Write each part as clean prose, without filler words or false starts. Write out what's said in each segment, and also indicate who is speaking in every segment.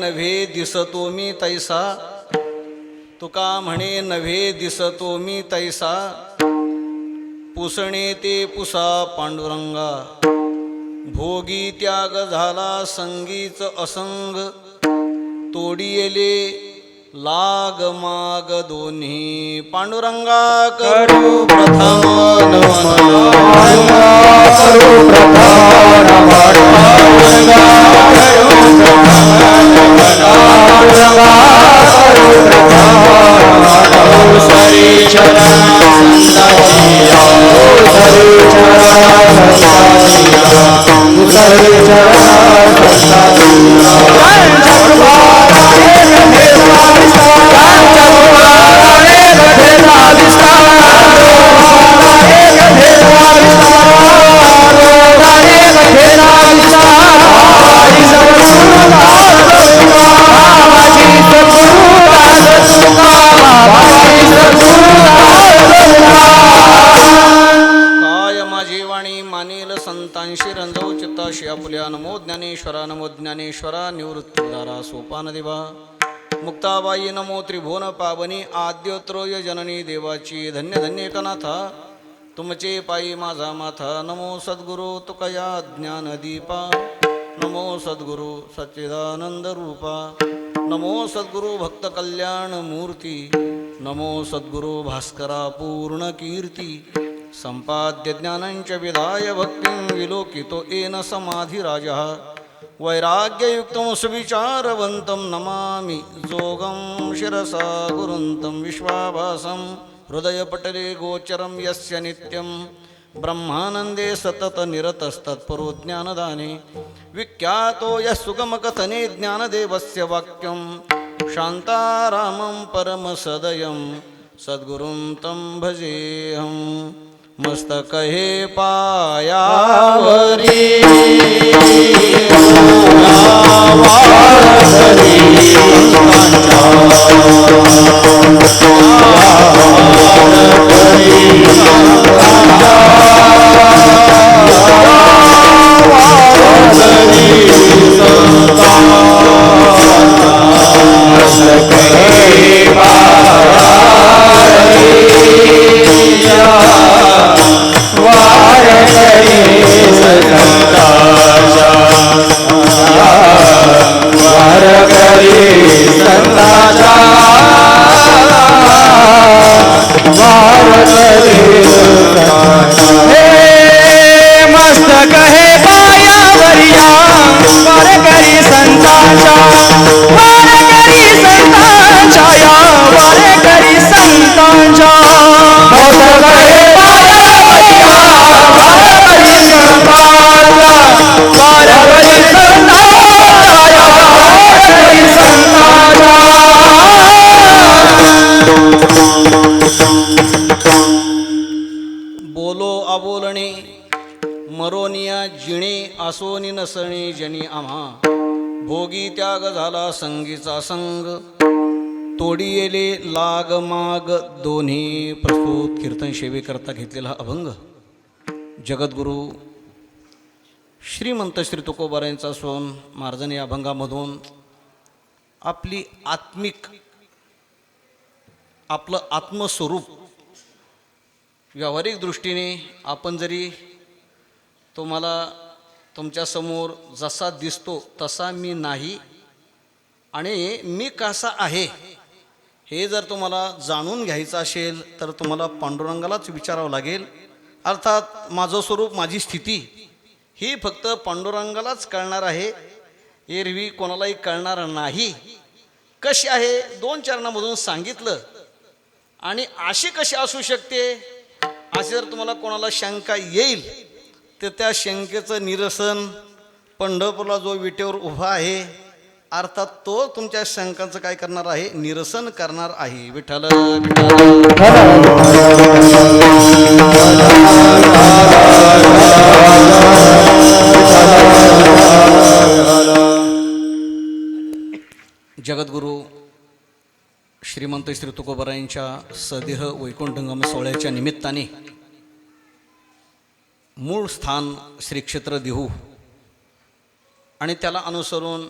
Speaker 1: नव्हे दिसतो मी तैसा, तुका म्हणे नव्हे दिसतो मी तैसा, पुसणे ते पुसा पांडुरंगा, भोगी त्याग झाला संगीच असंग, तोडियले लाग माग दोन्ही, पांडुरंगा करू प्रथम संतांशी रंजव चित्ताशी आपुल्या. नमो ज्ञानेश्वरा नमो ज्ञानेश्वरा निवृत्तीदारा सोपान देवा. मुक्ताबाई नमो त्रिभुवन पावनी आद्योत्रोय जननी देवाची. धन्य धन्य एकनाथा तुमचे पायी माझा माथा. नमो सद्गुरु तुकया ज्ञानदीपा. नमो सद्गुरु सच्चिदानंद रूपा. नमो सद्गुरु भक्त कल्याण मूर्ती. नमो सद्गुरु भास्करा पूर्ण कीर्ती. संपाद्य ज्ञानंच विधाय भक्तिं विलोकितो येन समाधिराजः. वैराग्ययुक्तं सुविचारवन्तं नमामि जोगं शिरसा गुरुन्तं विश्वाभासं. हृदयपटले गोचरं यस्य नित्यं ब्रह्मानन्दे सतत निरतस्तत्परो ज्ञानदाने. विख्यातो यः सुगमकथने ज्ञानदेवस्य वाक्यं. शान्तारामं परमसदयं सद्गुरुं तं भजेऽहं. मस्तक हे पायावरी मरोनिया जिणे आसोनी नसणे जनी आम्हा. भोगी त्याग झाला संगीचा संग. तोडियेले लाग माग दोन्ही. प्रस्तुत कीर्तन सेवेकरता घेतलेला अभंग जगद्गुरु श्रीमंत श्री तुकोबारायांचा सोन मार्जनी अभंगामधून आपली आपलं आत्मस्वरूप व्यावहारिक दृष्टीने आपण जरी तुम्हाला तुमच्यासमोर जसा दिसतो तसा मी नाही आणि मी कसा आहे हे जर तुम्हाला जाणून घ्यायचं असेल तर तुम्हाला पांडुरंगालाच विचारावं लागेल. अर्थात माझं स्वरूप माझी स्थिती ही फक्त पांडुरंगालाच कळणार आहे. एरवी कोणालाही कळणार नाही. कशी आहे 2 चरणामधून सांगितलं. आणि अशी कशी असू शकते असे जर तुम्हाला कोणाला शंका येईल तर त्या शंकेचं निरसन पंढरपूरला जो विटेवर उभा आहे अर्थात तो तुमच्या शंकांचं काय करणार आहे निरसन करणार आहे. विठ्ठल जगद्गुरु श्रीमंत श्री तुकोबारायांच्या सदेह वैकुंठगम सोहळ्याच्या निमित्ताने मूळ स्थान श्री क्षेत्र देहू आणि त्याला अनुसरून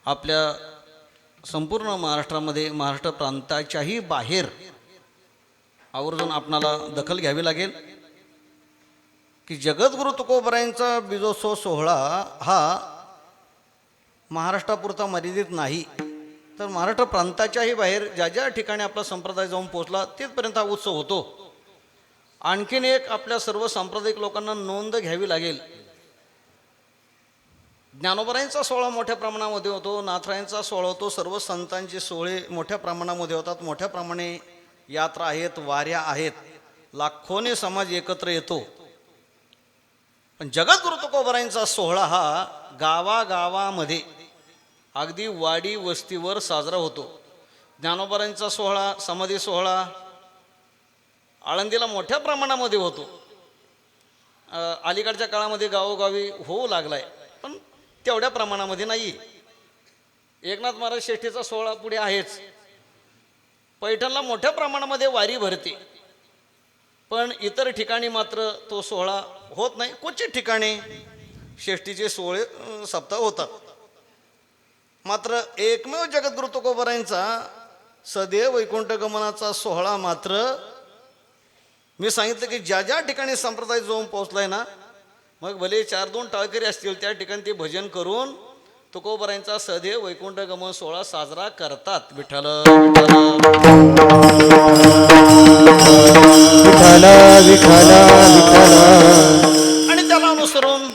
Speaker 1: आपल्या संपूर्ण महाराष्ट्रामध्ये, महाराष्ट्र प्रांताच्याही बाहेर आवर्जून आपणाला दखल घ्यावी लागेल की जगद्गुरु तुकोबरायांचा बीजोत्सव सोहळा हा महाराष्ट्रापुरता मर्यादित नाही, तर महाराष्ट्र प्रांताच्याही बाहेर ज्या ज्या ठिकाणी आपला संप्रदाय जाऊन पोहोचला तिथपर्यंत हा उत्सव होतो. आणखीन एक आपल्या सर्व सांप्रदायिक लोकांना नोंद घ्यावी लागेल. ज्ञानोबरायांचा सोहळा मोठ्या प्रमाणामध्ये होतो, नाथरायांचा सोहळा होतो, सर्व संतांचे सोहळे मोठ्या प्रमाणामध्ये होतात, मोठ्या प्रमाणे यात्रा आहेत, वाऱ्या आहेत, लाखोने समाज एकत्र येतो. पण जगद्गुरु तुकोबरायांचा सोहळा हा गावागावामध्ये अगदी वाडी वस्तीवर साजरा होतो. ज्ञानोबरायांचा सोहळा, समाधी सोहळा आळंदीला मोठ्या प्रमाणामध्ये होतो. अलीकडच्या काळामध्ये गावोगावी होऊ लागलाय, पण तेवढ्या प्रमाणामध्ये नाही. एकनाथ महाराज श्रेष्ठीचा सोहळा पुढे आहेच. पैठणला मोठ्या प्रमाणामध्ये वारी भरते, पण इतर ठिकाणी मात्र तो सोहळा होत नाही. क्वचित ठिकाणी श्रेष्ठीचे सोहळे सप्ताह होतात. मात्र एकमेव जगद्गुरु तुकोबरायांचा सदैव वैकुंठ गमनाचा सोहळा मात्र मी सांगितलं की ज्या ज्या ठिकाणी संप्रदाय जाऊन पोहोचलाय ना, मग भले 4-2 टाळकरी असतील, त्या ठिकाणी ते भजन करून तुकोबरायांचा सदैव वैकुंठ गमन सोहळा साजरा करतात. विठ्ठल
Speaker 2: विठ्ठल विठ्ठल विठ्ठल.
Speaker 1: आणि त्याला अनुसरून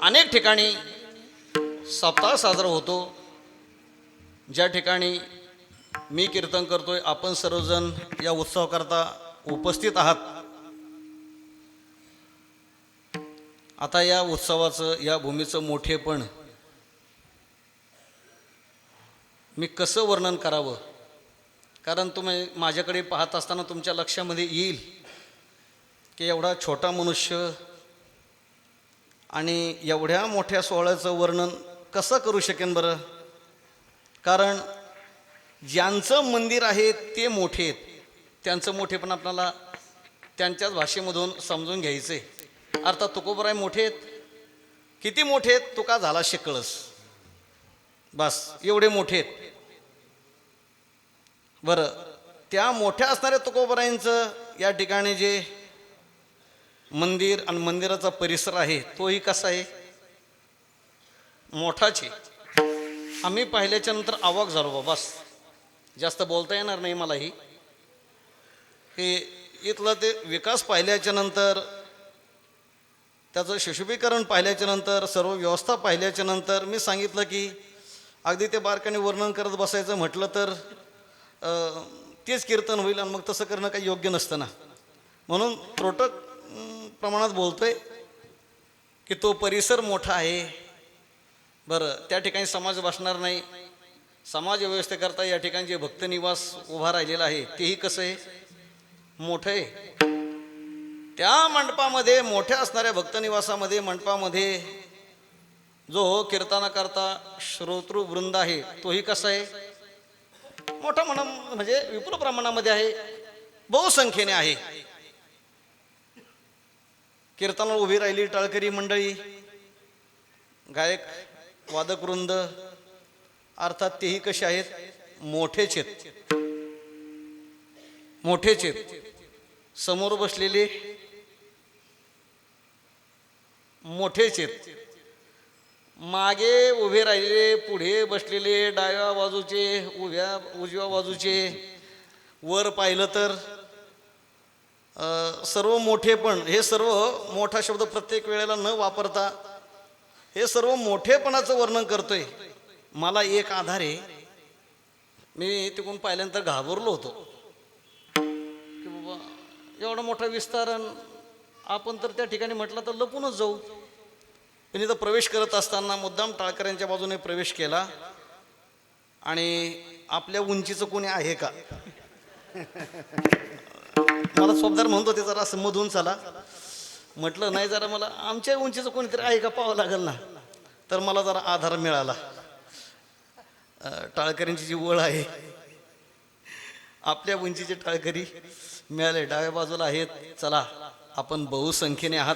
Speaker 1: अनेक ठिकाणी सप्ताह साजरा होतो. ज्या ठिकाणी मी कीर्तन करतोय, आपण सर्वजण या उत्सवाकरता उपस्थित आहात. आता या उत्सवाचं, या भूमीचं मोठेपण मी कसं वर्णन करावं, कारण तुम्ही माझ्याकडे पाहत असताना तुमच्या लक्षामध्ये येईल की एवढा छोटा मनुष्य आणि एवढ्या मोठ्या सोहळ्याचं वर्णन कसं करू शकेन बरं. कारण ज्यांचं मंदिर आहे ते मोठे आहेत, त्यांचं मोठेपण आपल्याला त्यांच्याच भाषेमधून समजून घ्यायचं आहे. अर्थात तुकोबराय मोठे आहेत. किती मोठे आहेत? तुका झाला शिकळस, बस एवढे मोठे आहेत. बरं, त्या मोठ्या असणाऱ्या तुकोबरायांचं या ठिकाणी जे मंदिर आणि मंदिराचा परिसर आहे तोही कसा आहे? मोठाच आहे. आम्ही पाहिल्याच्या नंतर अवाक झालो बा. बस जास्त बोलता येणार नाही मलाही. हे इथलं ते विकास पाहिल्याच्या नंतर, त्याचं सुशोभीकरण पाहिल्याच्या नंतर, सर्व व्यवस्था पाहिल्याच्या नंतर मी सांगितलं की अगदी ते बारकाने वर्णन करत बसायचं म्हटलं तर तेच कीर्तन होईल आणि मग तसं करणं काही योग्य नसतं ना. म्हणून त्रोटक प्रमाणात बोलतोय की तो परिसर मोठा आहे. बरं, त्या ठिकाणी समाज बसणार नाही. समाज व्यवस्थेकरता या ठिकाणी जे भक्तनिवास उभा राहिलेला आहे तेही कसं आहे? मोठं आहे. त्या मंडपामध्ये, मोठ्या असणाऱ्या भक्तनिवासामध्ये, मंडपामध्ये जो कीर्तनाकरता श्रोतृवृंद आहे तोही कसा आहे? मोठा म्हणजे विपुल प्रमाणामध्ये आहे, बहुसंख्येने आहे. कीर्तनाला उभी राहिली टाळकरी मंडळी, गायक वादक वृंद, अर्थात तेही कसे आहेत? मोठेच आहेत, मोठेच आहेत. समोर बसलेले मोठेच आहेत, मागे उभे राहिलेले, पुढे बसलेले, डाव्या बाजूचे, उजव्या बाजूचे, वर पाहिलं तर सर्व मोठेपण. हे सर्व मोठा शब्द प्रत्येक वेळेला न वापरता हे सर्व मोठेपणाचं वर्णन करतोय. मला एक आधार आहे, मी तिकडून पाहिल्यानंतर घाबरलो होतो की बाबा एवढा मोठा विस्तारण, आपण तर त्या ठिकाणी म्हटलं तर लपूनच जाऊ. पण इथं प्रवेश करत असताना मुद्दाम टाळकऱ्यांच्या बाजूने प्रवेश केला आणि आपल्या उंचीचं कोणी आहे का, मला सोबदार म्हणतो ते जरा असं मधून चला. म्हटलं नाही, जरा मला आमच्या उंचीचं कोणीतरी आहे का पाहावं लागेल ना. तर मला जरा आधार मिळाला. टाळकऱ्यांची जी ओळ आहे, आपल्या उंचीचे टाळकरी मिळाले, डाव्या बाजूला आहेत. चला, आपण बहुसंख्येने आहात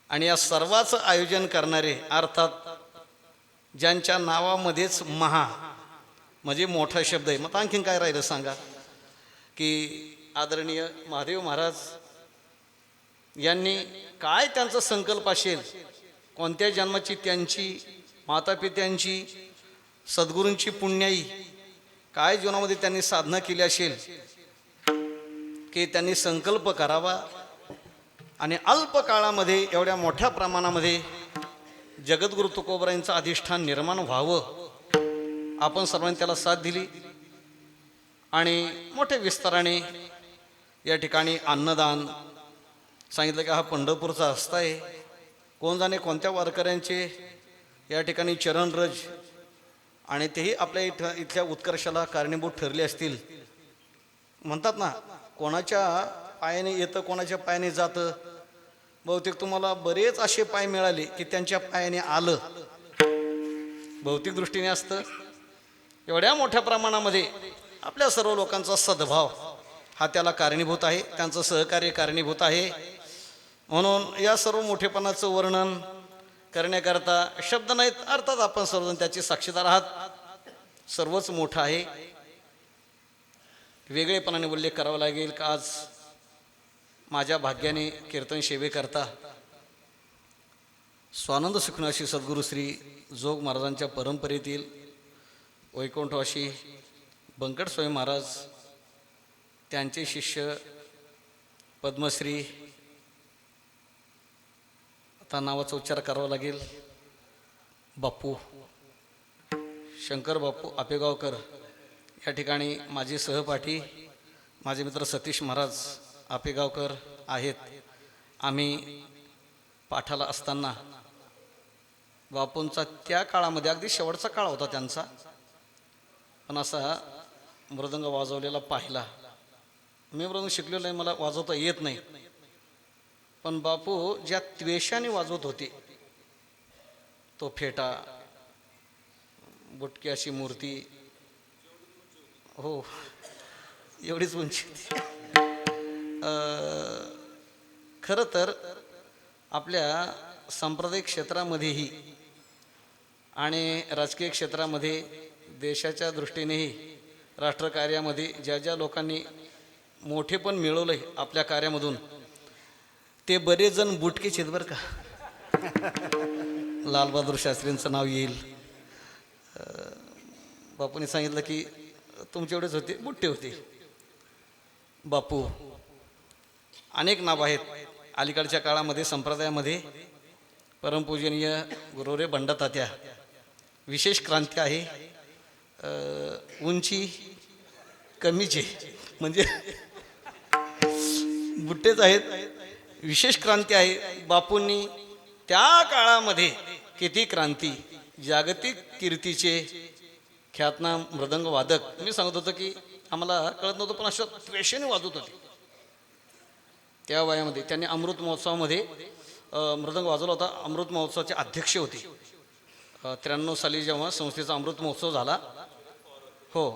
Speaker 1: आणि या सर्वाचं आयोजन करणारे अर्थात ज्यांच्या नावामध्येच महा म्हणजे मोठा शब्द आहे. मग आणखीन काय राहिलं सांगा, की आदरणीय महादेव महाराज यांनी काय त्यांचा संकल्प असेल, कोणत्या जन्माची त्यांची मातापित्यांची सद्गुरूंची पुण्याई काय जीवनामध्ये त्यांनी साधना केली असेल, की त्यांनी संकल्प करावा आणि अल्प काळामध्ये एवढ्या मोठ्या प्रमाणामध्ये जगद्गुरु तुकोबरायांचं अधिष्ठान निर्माण व्हावं. आपण सर्वांनी त्याला साथ दिली आणि मोठ्या विस्ताराने या ठिकाणी अन्नदान सांगितलं की हा पंढरपूरचा रस्ता आहे. कोण जाणे कोणत्या वारकऱ्यांचे या ठिकाणी चरणरज आणि तेही आपल्या इथल्या उत्कर्षाला कारणीभूत ठरले असतील. म्हणतात ना, कोणाच्या पायाने येतं कोणाच्या पायाने जातं. बहुतेक तुम्हाला बरेच असे पाय मिळाले की त्यांच्या पायाने आलं. भौतिक दृष्टीने असतं. एवढ्या मोठ्या प्रमाणामध्ये आपल्या सर्व लोकांचा सद्भाव हा त्याला कारणीभूत आहे, त्यांचं सहकार्य कारणीभूत आहे. म्हणून या सर्व मोठेपणाचं वर्णन करण्याकरता शब्द नाहीत. अर्थात आपण सर्वजण त्याचे साक्षीदार आहात. सर्वच मोठं आहे. वेगळेपणाने उल्लेख करावा लागेल का आज माझ्या भाग्याने कीर्तन सेवेकरता स्वानंद सुखनाशी सद्गुरू श्री जोग महाराजांच्या परंपरेतील वैकुंठवासी बंकट स्वामी महाराज, त्यांचे शिष्य पद्मश्री, आता नावाचा उच्चार करावा लागेल, बापू शंकर बापू आपेगावकर, या ठिकाणी माझे सहपाठी माझे मित्र सतीश महाराज आपेगावकर आहेत. आम्ही पाठाला असताना बापूंचा त्या काळामध्ये अगदी शेवटचा काळ होता त्यांचा, पण असा मृदंग वाजवलेला पाहिला. मी मृदंग शिकलेलो नाही, मला वाजवता येत नाही, पण बापू ज्या त्वेषाने वाजवत होते तो फेटा, बुटकी अशी मूर्ती, हो एवढीच उंची. खरं तर आपल्या सांप्रदायिक क्षेत्रामध्येही आणि राजकीय क्षेत्रामध्ये देशाच्या दृष्टीनेही राष्ट्रकार्यामध्ये ज्या ज्या लोकांनी मोठेपण मिळवलं आहे आपल्या कार्यामधून, ते बरेच जण बुटकेच आहेत बरं का. लालबहादूर शास्त्रींचं नाव येईल. बापूंनी सांगितलं की तुमचे एवढेच होते, बुट्टे होते. बापू अनेक नाव आहेत. अलीकडच्या काळामध्ये संप्रदायामध्ये परमपूजनीय गुरुरे बंडातात्या, विशेष क्रांती आहे. उंची कमीचे म्हणजे बुट्टेच आहेत. विशेष क्रांती आहे. बापूंनी त्या काळामध्ये किती क्रांती, जागतिक कीर्तीचे ख्यातनाम मृदंग वादक. मी सांगत होतो की आम्हाला कळत नव्हतं, पण अशा त्वेषाने वाजवत होते. त्या वयामध्ये त्यांनी अमृत महोत्सवामध्ये मृदंग वाजवला होता. अमृत महोत्सवाचे अध्यक्ष होते. 93 साली जेव्हा संस्थेचा अमृत महोत्सव झाला, हो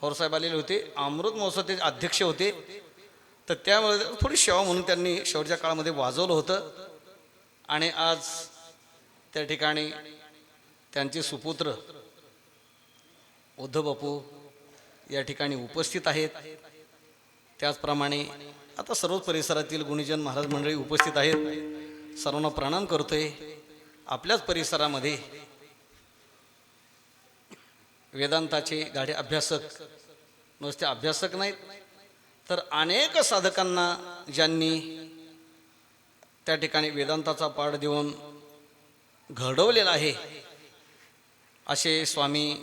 Speaker 1: होरसाहेब आलेले होते. अमृत महोत्सवाचे अध्यक्ष होते. तर त्यामुळे थोडी सेवा म्हणून त्यांनी शेवटच्या काळामध्ये वाजवलं होतं. आणि आज त्या ठिकाणी त्यांचे सुपुत्र उद्धव बापू या ठिकाणी उपस्थित आहेत. त्याचप्रमाणे आता सर्व परिसरातील गुणीजन महाराज मंडळी उपस्थित आहेत. सर्वांना प्रणाम करतोय. आपल्याच परिसरामध्ये वेदांताचे गाढे अभ्यासक, नुसते अभ्यासक नाहीत तर अनेक साधकांना ज्यांनी त्या ठिकाणी वेदांताचा पाठ देऊन घडवलेला आहे, असे स्वामी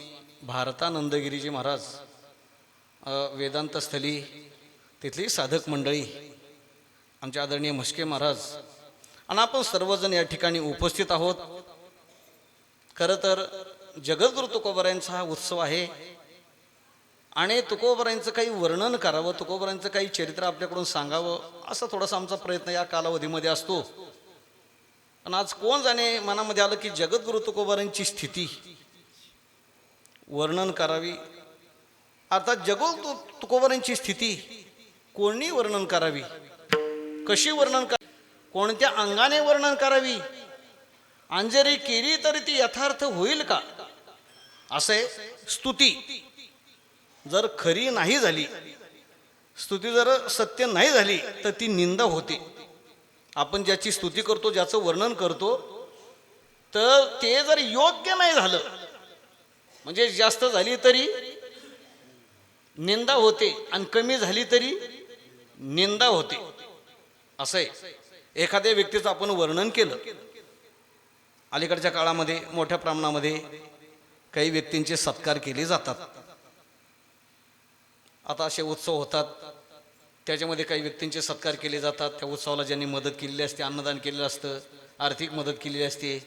Speaker 1: भारतानंदगिरीजी महाराज, वेदांतस्थली तिथली साधक मंडळी, आमचे आदरणीय म्हस्के महाराज आणि आपण सर्वजण या ठिकाणी उपस्थित आहोत. खरं तर जगद्गुरु तुकोबरायांचा हा उत्सव आहे आणि तुकोबरायांचं काही वर्णन करावं, तुकोबरायांचं काही चरित्र आपल्याकडून सांगावं, असा थोडासा आमचा प्रयत्न या कालावधीमध्ये असतो. पण आज कोण जाणे मनामध्ये आलं की जगद्गुरु तुकोबरायांची स्थिती वर्णन करावी. अर्थात जगद्गुरु तुकोबरायांची स्थिती कोणी वर्णन करावी, कशी वर्णन करावी, कोणत्या अंगाने वर्णन करावी आणि जरी केली तरी ती यथार्थ होईल का? असे स्तुती जर खरी नाही झाली, स्तुती जर सत्य नाही झाली तर ती निंदा होते. आपण ज्याची स्तुती करतो, ज्याचं वर्णन करतो, तर ते जर योग्य नाही झालं, म्हणजे जास्त झाली तरी निंदा होते आणि कमी झाली तरी निंदा होते. असं आहे. एखाद्या व्यक्तीचं आपण वर्णन केलं, अलीकडच्या काळामध्ये मोठ्या प्रमाणामध्ये काही व्यक्तींचे सत्कार केले जातात. आता असे उत्सव होतात, त्याच्यामध्ये काही व्यक्तींचे सत्कार केले जातात. त्या उत्सवाला ज्यांनी मदत केलेली असते, अन्नदान केलेलं असतं, आर्थिक मदत केलेली असते,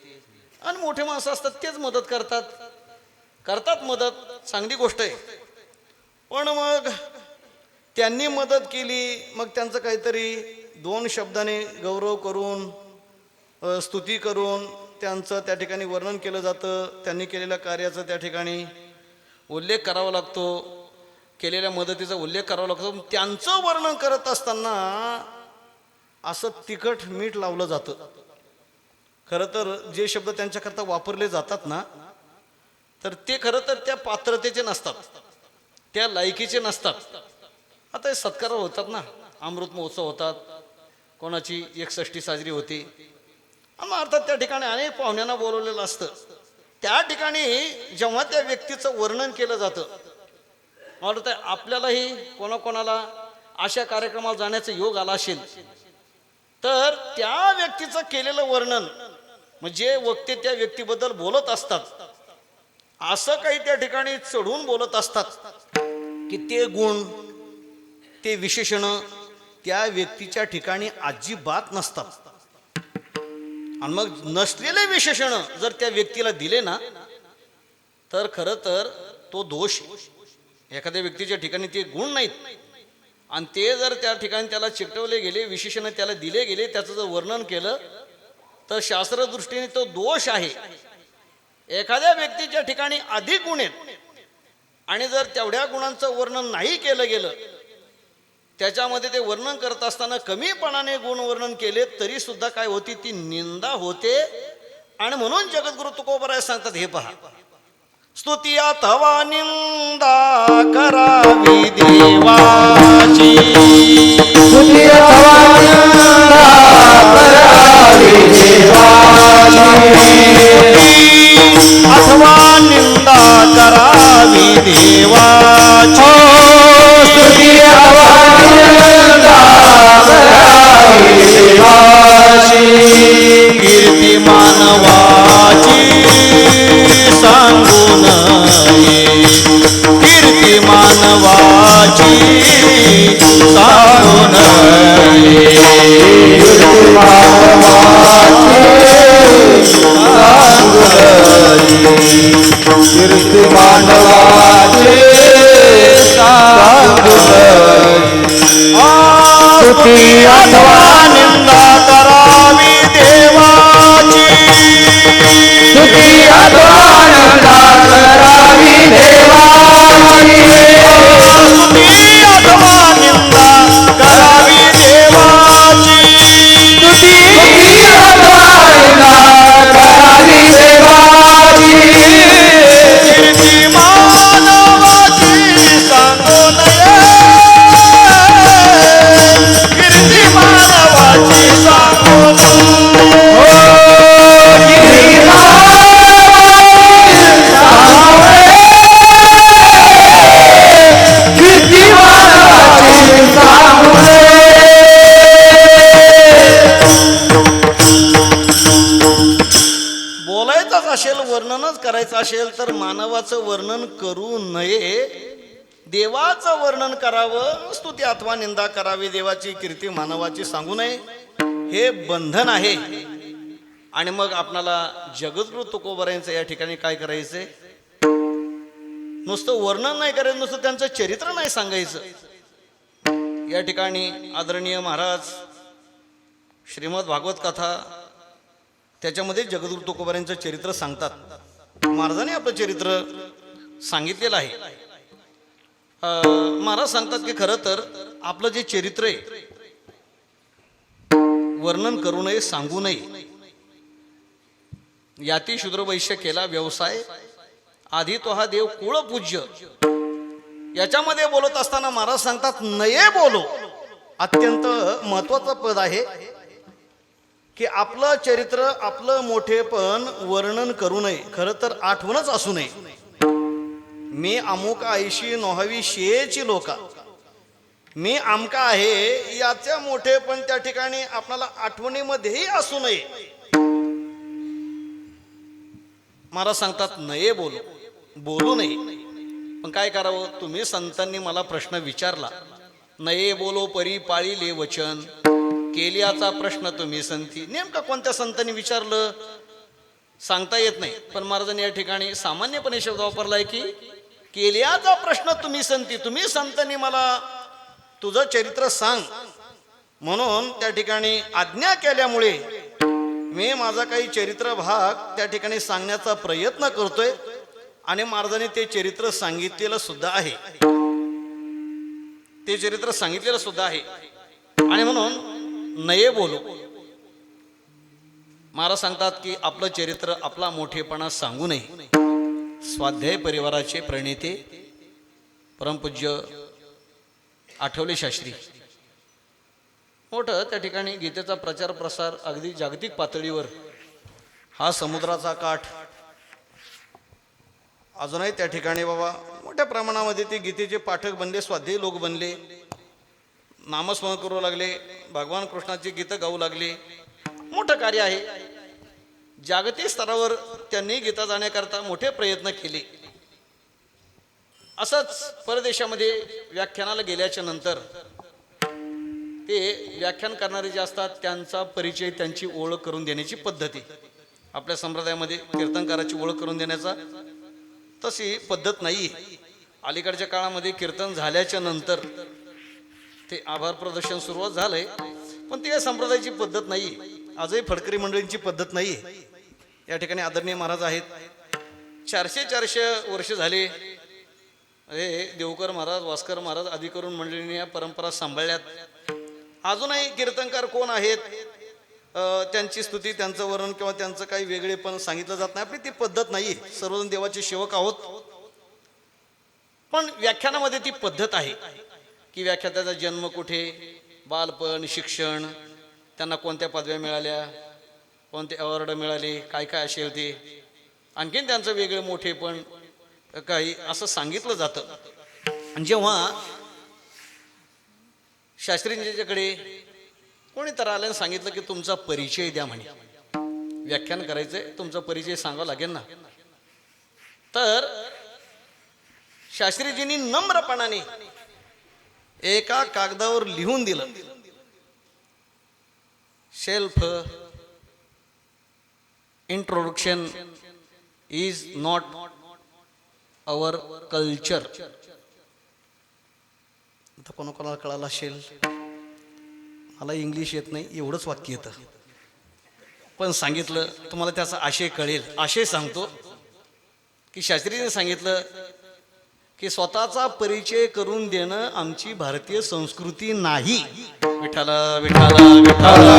Speaker 1: आणि मोठे माणसं असतात तेच मदत करतात मदत, चांगली गोष्ट आहे. पण मग त्यांनी मदत केली, मग त्यांचं काहीतरी दोन शब्दाने गौरव करून, स्तुती करून त्यांचं त्या ठिकाणी वर्णन केलं जातं. त्यांनी केलेल्या कार्याचा त्या ठिकाणी उल्लेख करावा लागतो, केलेल्या मदतीचा उल्लेख करावा लागतो. त्यांचं वर्णन करत असताना असं तिखट मीठ लावलं जातं. खरं तर जे शब्द त्यांच्याकरता वापरले जातात ना, तर ते खरं तर त्या पात्रतेचे नसतात, त्या लायकीचे नसतात. आता हे सत्कार होतात ना, अमृत महोत्सव होतात, कोणाची 61 साजरी होते, मग अर्थात त्या ठिकाणी अनेक पाहुण्यांना बोलवलेलं असतं. त्या ठिकाणी जेव्हा त्या व्यक्तीचं वर्णन केलं जातं, मला वाटतं आपल्यालाही कोणाकोणाला अशा कार्यक्रमाला जाण्याचा योग आला असेल, तर त्या व्यक्तीचं केलेलं वर्णन, म्हणजे वक्ते त्या व्यक्तीबद्दल बोलत असतात, असं काही त्या ठिकाणी चढून बोलत असतात की ते गुण, ते विशेषण त्या व्यक्तीच्या ठिकाणी अजिबात नसतात. आणि मग नसलेले विशेषण जर त्या व्यक्तीला दिले ना, तर खरं तर तो दोष. एखाद्या व्यक्तीच्या ठिकाणी ते गुण नाहीत आणि ते जर त्या ठिकाणी त्याला चिकटवले गेले, विशेषण त्याला दिले गेले, त्याचं जर वर्णन केलं, तर शास्त्रदृष्टीने तो दोष आहे. एखाद्या व्यक्तीच्या ठिकाणी अधिक गुण आहेत आणि जर तेवढ्या गुणांचं वर्णन नाही केलं गेलं, त्याच्यामध्ये ते वर्णन करत असताना कमीपणाने गुण वर्णन केले तरी सुद्धा काय होती, ती निंदा होते. आणि म्हणून जगद्गुरु तुकोबराय सांगतात, हे पहा, स्तुती अथवा निंदा करावी देवाची,
Speaker 2: स्तुती अथवा निंदा करावी देवाची,
Speaker 1: अथवा निंदा करावी देवाची,
Speaker 2: स्तुती अथवा निंदा करावी देवाची,
Speaker 1: कीर्ती मानवाची सांगू नये, कीर्ती मानवाची सांगू नये,
Speaker 2: कीर्ती मानवाची सांगू नये, स्तुती अथवा
Speaker 1: निंदा करावी देवाची,
Speaker 2: स्तुती अथवा निंदा करावी देवाची,
Speaker 1: स्तुती अथवा निंदा करावी देवाची,
Speaker 2: स्तुती अथवा निंदा करावी देवाची,
Speaker 1: कीर्ती मानवाची सांगू नये, कीर्ती मानवाची सांगू नये,
Speaker 2: कीर्ती मानवाची सांगू नये.
Speaker 1: बोलायचंच असेल, वर्णनच करायचं असेल तर मानवाचं वर्णन करू नये, देवाचं वर्णन करावं. स्तुती अथवा निंदा करावी देवाची, कीर्ती मानवाची सांगू नये, हे बंधन आहे. आणि मग आपणाला जगद्गुरु तुकोबरायांचं या ठिकाणी काय करायचंय, नुसतं वर्णन नाही करायचं, नुसतं त्यांचं चरित्र नाही सांगायचं. या ठिकाणी आदरणीय महाराज श्रीमद भागवत कथा, त्याच्यामध्ये जगद्गुरु तुकोबरायांचं चरित्र सांगतात. महाराजांनी आपलं चरित्र सांगितलेलं आहे. महाराज सांगतात की खरं तर आपलं जे चरित्र आहे, वर्णन करू नये, सांगू नये. याती शूद्र वैश्य केला व्यवसाय, आधी तो हा देव कुळ पूज्य. याच्यामध्ये बोलत असताना महाराज सांगतात नये बोलो. अत्यंत महत्वाचं पद आहे की आपलं चरित्र, आपलं मोठेपण वर्णन करू नये, खरं तर आठवणच असू नये. मी अमुक आईशी नोहावी शेची लोका, मी आमका आहे याच्या मोठेपण त्या ठिकाणी आपल्याला आठवणीमध्येही असू नये. महाराज सांगतात नये बोलो, बोलू नये. पण काय करावं, तुम्ही संतांनी मला प्रश्न विचारला, नये बोलो परी पाळिले वचन, केल्याचा प्रश्न तुम्ही संती. नेमका कोणत्या संतांनी विचारलं सांगता येत नाही, पण महाराजांनी या ठिकाणी सामान्यपणे शब्द वापरलाय की केल्याचा प्रश्न तुम्ही संती. तुम्ही संतांनी मला तुझं चरित्र सांग म्हणून त्या ठिकाणी आज्ञा केल्यामुळे मी माझा काही चरित्र भाग त्या ठिकाणी सांगण्याचा प्रयत्न करतोय. आणि महाराजांनी ते चरित्र सांगितलेलं सुद्धा आहे, ते चरित्र सांगितलेलं सुद्धा आहे. आणि म्हणून नये बोलो. महाराज सांगतात की आपलं चरित्र, आपला मोठेपणा सांगू नये. स्वाध्याय परिवाराचे प्रणेते परमपूज्य आठवले शास्त्री मोठं त्या ठिकाणी गीतेचा प्रचार प्रसार अगदी जागतिक पातळीवर, हा समुद्राचा काठ अजूनही त्या ठिकाणी बाबा मोठ्या प्रमाणामध्ये ते गीतेचे पाठक बनले, स्वाध्यायी लोक बनले, नामस्मरण करू लागले, भगवान कृष्णाची गीतं गाऊ लागले. मोठं कार्य आहे. जागतिक स्तरावर त्यांनी गीता जाण्याकरता मोठे प्रयत्न केले. असंच परदेशामध्ये व्याख्यानाला गेल्याच्या नंतर ते व्याख्यान करणारे जे असतात त्यांचा परिचय, त्यांची ओळख करून देण्याची पद्धती आपल्या संप्रदायामध्ये कीर्तनकाराची ओळख करून देण्याचा तशी पद्धत नाही. अलीकडच्या काळामध्ये कीर्तन झाल्याच्या नंतर ते आभार प्रदर्शन सुरुवात झालंय, पण ती काही संप्रदायाची पद्धत नाही. आजही फडकरी मंडळींची पद्धत नाही. या ठिकाणी आदरणीय महाराज आहेत, 400 वर्ष झाले. हे देवकर महाराज, वास्कर महाराज आदी करून मंडळींनी या परंपरा सांभाळल्यात. अजूनही कीर्तनकार कोण आहेत त्यांची स्तुती, त्यांचं वर्णन किंवा त्यांचं काही वेगळेपण सांगितलं जात नाही. आपली ती पद्धत नाही. सर्वजण देवाचे सेवक आहोत. पण व्याख्यानामध्ये ती पद्धत आहे की व्याख्यात्याचा जन्म कुठे, बालपण, शिक्षण, त्यांना कोणत्या पदव्या मिळाल्या, कोणते अवॉर्ड मिळाले, काय काय असेल ते, आणखीन त्यांचं वेगळं मोठेपण काही असं सांगितलं जातं. आणि जेव्हा शास्त्रींच्याकडे कोणी तर आल्यानं सांगितलं की तुमचा परिचय द्या म्हणे, व्याख्यान करायचंय, तुमचा परिचय सांगावा लागेल ना, तर शास्त्रीजींनी नम्रपणाने एका कागदावर लिहून दिलं, self introduction is not our culture. आता कोणाकोणाला कळालं असेल, मला इंग्लिश येत नाही, एवढंच वाक्य येतं, पण सांगितलं तुम्हाला त्याचा आशय कळेल. आशय सांगतो की शास्त्रीने सांगितलं की स्वतःचा परिचय करून देणं आमची भारतीय संस्कृती नाही. विठाला विठाला विठाला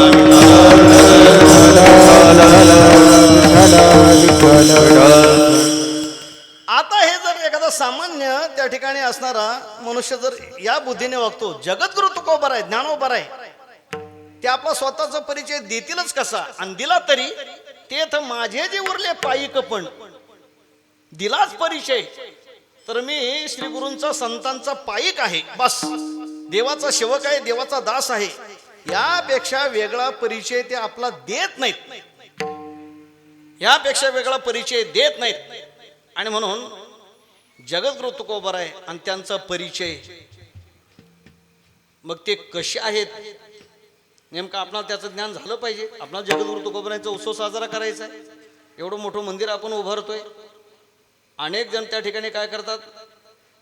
Speaker 1: विठाला. आता हे जर एखादा सामान्य त्या ठिकाणी असणारा मनुष्य जर या बुद्धीने वागतो, जगद्गुरु तुकोबर आहे, ज्ञानोबर आहे, ते आपला स्वतःचा परिचय देतीलच कसा, आणि दिला तरी ते तर माझे जे उरले पायिक पण दिलाच परिचय तर मी श्री गुरूंचा, संतांचा पायिक आहे, बस देवाचा सेवक आहे, देवाचा दास आहे, यापेक्षा वेगळा परिचय ते आपला देत नाहीत, यापेक्षा वेगळा परिचय देत नाहीत. आणि म्हणून जगद्गुरु तुकोबर आहे आणि त्यांचा परिचय मग ते कसे आहेत नेमकं आपल्याला त्याचं ज्ञान झालं पाहिजे. आपल्याला जगद्गुरु तुकोबरांचा उत्सव साजरा करायचा आहे, एवढं मोठं मंदिर आपण उभारतोय. अनेक जण त्या ठिकाणी काय करतात,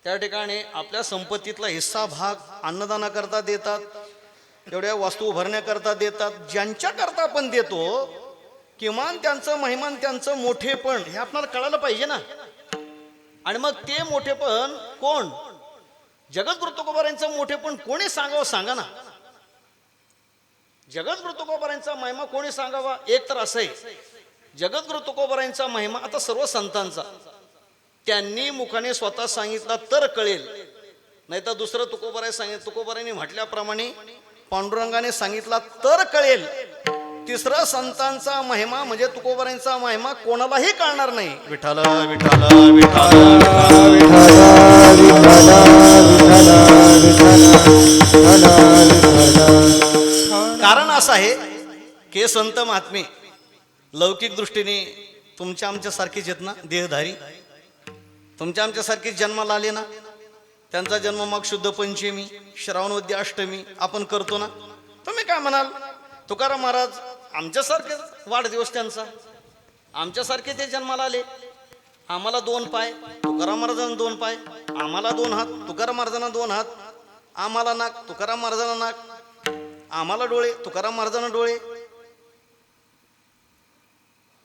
Speaker 1: त्या ठिकाणी आपल्या संपत्तीतला हिस्सा भाग अन्नदानाकरता देतात, एवढ्या वस्तू उभारण्याकरता देतात. ज्यांच्याकरता आपण देतो किमान त्यांचं महिमान, त्यांचं मोठेपण हे आपल्याला कळायला पाहिजे ना. आणि मग ते मोठेपण कोण, जगद्गुरु तुकोबारांचं मोठेपण कोणी सांगावं सांगा ना. जगद्गुरु तुकोबारांचा महिमा कोणी सांगावा. एक तर असं आहे जगद्गुरु तुकोबारायांचा महिमा आता सर्व संतांचा त्यांनी मुखाने स्वतः सांगितला तर कळेल, नाही तर दुसरं तुकोबारायांनी म्हटल्याप्रमाणे पांडुरंगाने सांगितला तर कळेल. तिसरा संतांचा महिमा म्हणजे तुकोबारायांचा महिमा कोणालाही कळणार नाही. विठ्ठल विठ्ठल विठ्ठल कारण असं आहे की संत महात्मे लौकिक दृष्टीने तुमच्या आमच्यासारखीच आहेत ना, देहधारी तुमच्या आमच्यासारखी जन्माला आले ना. त्यांचा जन्म मग शुद्ध पंचमी श्रावणवद्य अष्टमी आपण करतो ना. तुम्ही काय म्हणाल, तुकाराम महाराज आमच्यासारखे वाढदिवस त्यांचा, आमच्यासारखे ते जन्माला आले. आम्हाला 2 पाय, तुकाराम महाराजांना 2 पाय, आम्हाला 2 हात, तुकाराम महाराजांना 2 हात, आम्हाला नाक, तुकाराम महाराजांना नाक, आम्हाला डोळे, तुकाराम महाराजांना डोळे.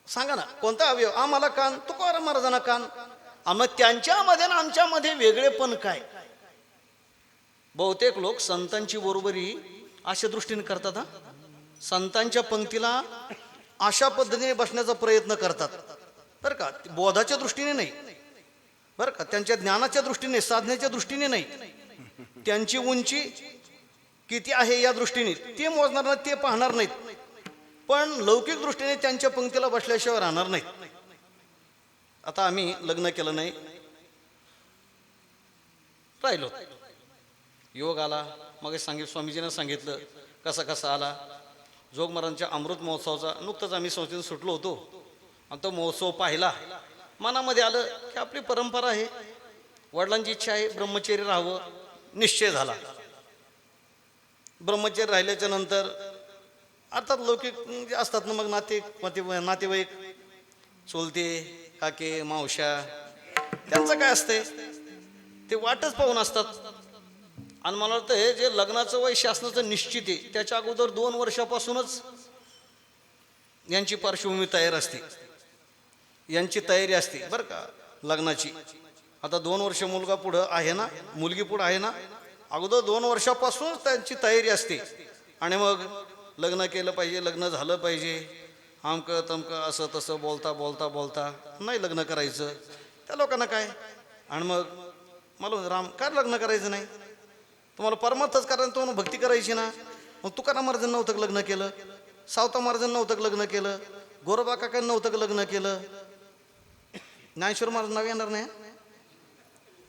Speaker 1: सांगा ना कोणता अवयव, आम्हाला कान, तुकाराम महाराजांना कान. मग त्यांच्यामध्ये आणि आमच्यामध्ये वेगळेपण काय. बहुतेक लोक संतांची बरोबरी अशा दृष्टीने करतात. संतांच्या पंक्तीला अशा पद्धतीने बसण्याचा प्रयत्न करतात बरं का, बोधाच्या दृष्टीने नाही बरं का, त्यांच्या ज्ञानाच्या दृष्टीने, साधनेच्या दृष्टीने नाही, त्यांची उंची किती आहे या दृष्टीने ते मोजणार नाहीत, ते पाहणार नाहीत. पण लौकिक दृष्टीने त्यांच्या पंक्तीला बसल्याशिवाय राहणार नाहीत. आता आम्ही लग्न केलं नाही, राहिलो, योग आला. मग स्वामीजीनं सांगितलं कसा कसा आला. जोग महाराजांच्या अमृत महोत्सवाचा नुकताच आम्ही संस्थेतून सुटलो होतो आणि तो महोत्सव पाहिला. मनामध्ये आलं की आपली परंपरा आहे, वडिलांची इच्छा आहे ब्रह्मचर्य राहावं, निश्चय झाला. ब्रह्मचर्य राहिल्याच्या नंतर अर्थात लौकिक जे असतात ना, मग नातेवाईक चुलते काके मावश्या त्यांचं काय असतंय ते वाटच पाहून असतात. आणि मला वाटतं हे जे लग्नाचं वय शासनाचं निश्चित आहे त्याच्या अगोदर 2 वर्षापासूनच यांची पार्श्वभूमी तयार असते, यांची तयारी असते बरं का लग्नाची. आता 2 वर्ष मुलगा पुढं आहे ना, मुलगी पुढं आहे ना, अगोदर 2 वर्षापासून त्यांची तयारी असते. आणि मग लग्न केलं पाहिजे, लग्न झालं पाहिजे, आमकं तमकं असं तसं बोलता बोलता बोलता नाही लग्न करायचं. त्या लोकांना काय. आणि मग मला राम काय लग्न करायचं नाही, तुम्हाला परमार्थच करायचं, तुम्हाला भक्ती करायची ना. मग तुकाराम महाराजांना नव्हतं लग्न केलं, सावता महाराजांना नव्हतं लग्न केलं, गोरोबा काकांना नव्हतं लग्न केलं, ज्ञानेश्वर महाराज नाव येणार नाही,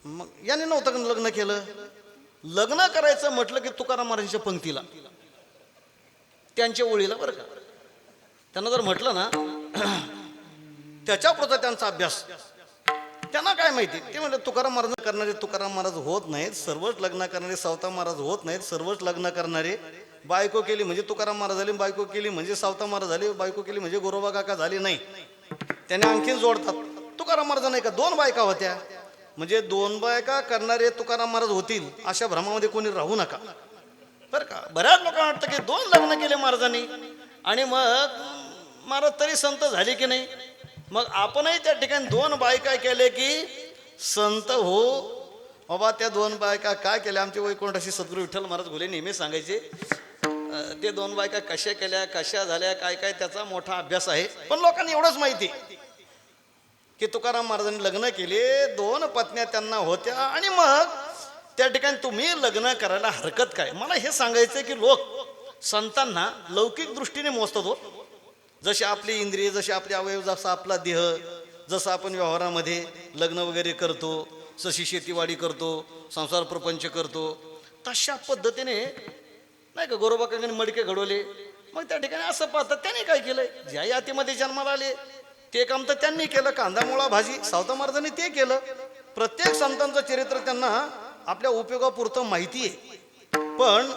Speaker 1: मग याने नव्हतं लग्न केलं. लग्न करायचं म्हटलं की तुकाराम महाराजांच्या पंक्तीला, त्यांच्या ओळीला बरं का. त्यांना जर म्हटलं ना त्याच्यापुरता त्यांचा अभ्यास, त्यांना काय माहिती. ते म्हणलं तुकाराम महाराज करणारे तुकाराम महाराज होत नाहीत, सर्वच लग्न करणारे सावता महाराज होत नाहीत, सर्वच लग्न करणारे बायको केली म्हणजे तुकाराम महाराज झाले, बायको केली म्हणजे सावता महाराज झाले, बायको केली म्हणजे गोरोबा काका झाले. नाही, त्याने आणखीन जोडतात. तुकाराम महाराज नाही का 2 बायका होत्या म्हणजे 2 बायका करणारे तुकाराम महाराज होतील अशा भ्रमामध्ये कोणी राहू नका बरं का. बऱ्याच लोकांना वाटतं की 2 लग्न केले महाराजांनी आणि मग महाराज तरी संत झाले की नाही. मग आपणही त्या ठिकाणी 2 बायका केले की संत हो बाबा. त्या 2 बायका काय केल्या, आमचे वैकुंठाशी सद्गुरू विठ्ठल महाराज घोले नेहमी सांगायचे ते 2 बायका कशा केल्या, कशा झाल्या, काय काय त्याचा मोठा अभ्यास आहे. पण लोकांना एवढंच माहिती की तुकाराम महाराजांनी लग्न केले, 2 पत्न्या त्यांना होत्या आणि मग त्या ठिकाणी तुम्ही लग्न करायला हरकत काय. मला हे सांगायचं की लोक संतांना लौकिक दृष्टीने मोजतात हो. जशी आपली इंद्रिय, जशी आपले अवयव, जसा आपला देह, जसं आपण व्यवहारामध्ये लग्न वगैरे करतो, जशी शेतीवाडी करतो, संसार प्रपंच करतो, तशा पद्धतीने नाही का गोरोबा काकांनी मडके घडवले. मग त्या ठिकाणी असं पाहतात त्याने काय केलंय, ज्या यातीमध्ये जन्माला आले ते काम तर त्यांनी केलं, कांदा मुळा भाजी सावता महाराजांनी ते केलं. प्रत्येक संतांचं चरित्र त्यांना आपल्या उपयोगापुरतं माहिती आहे. पण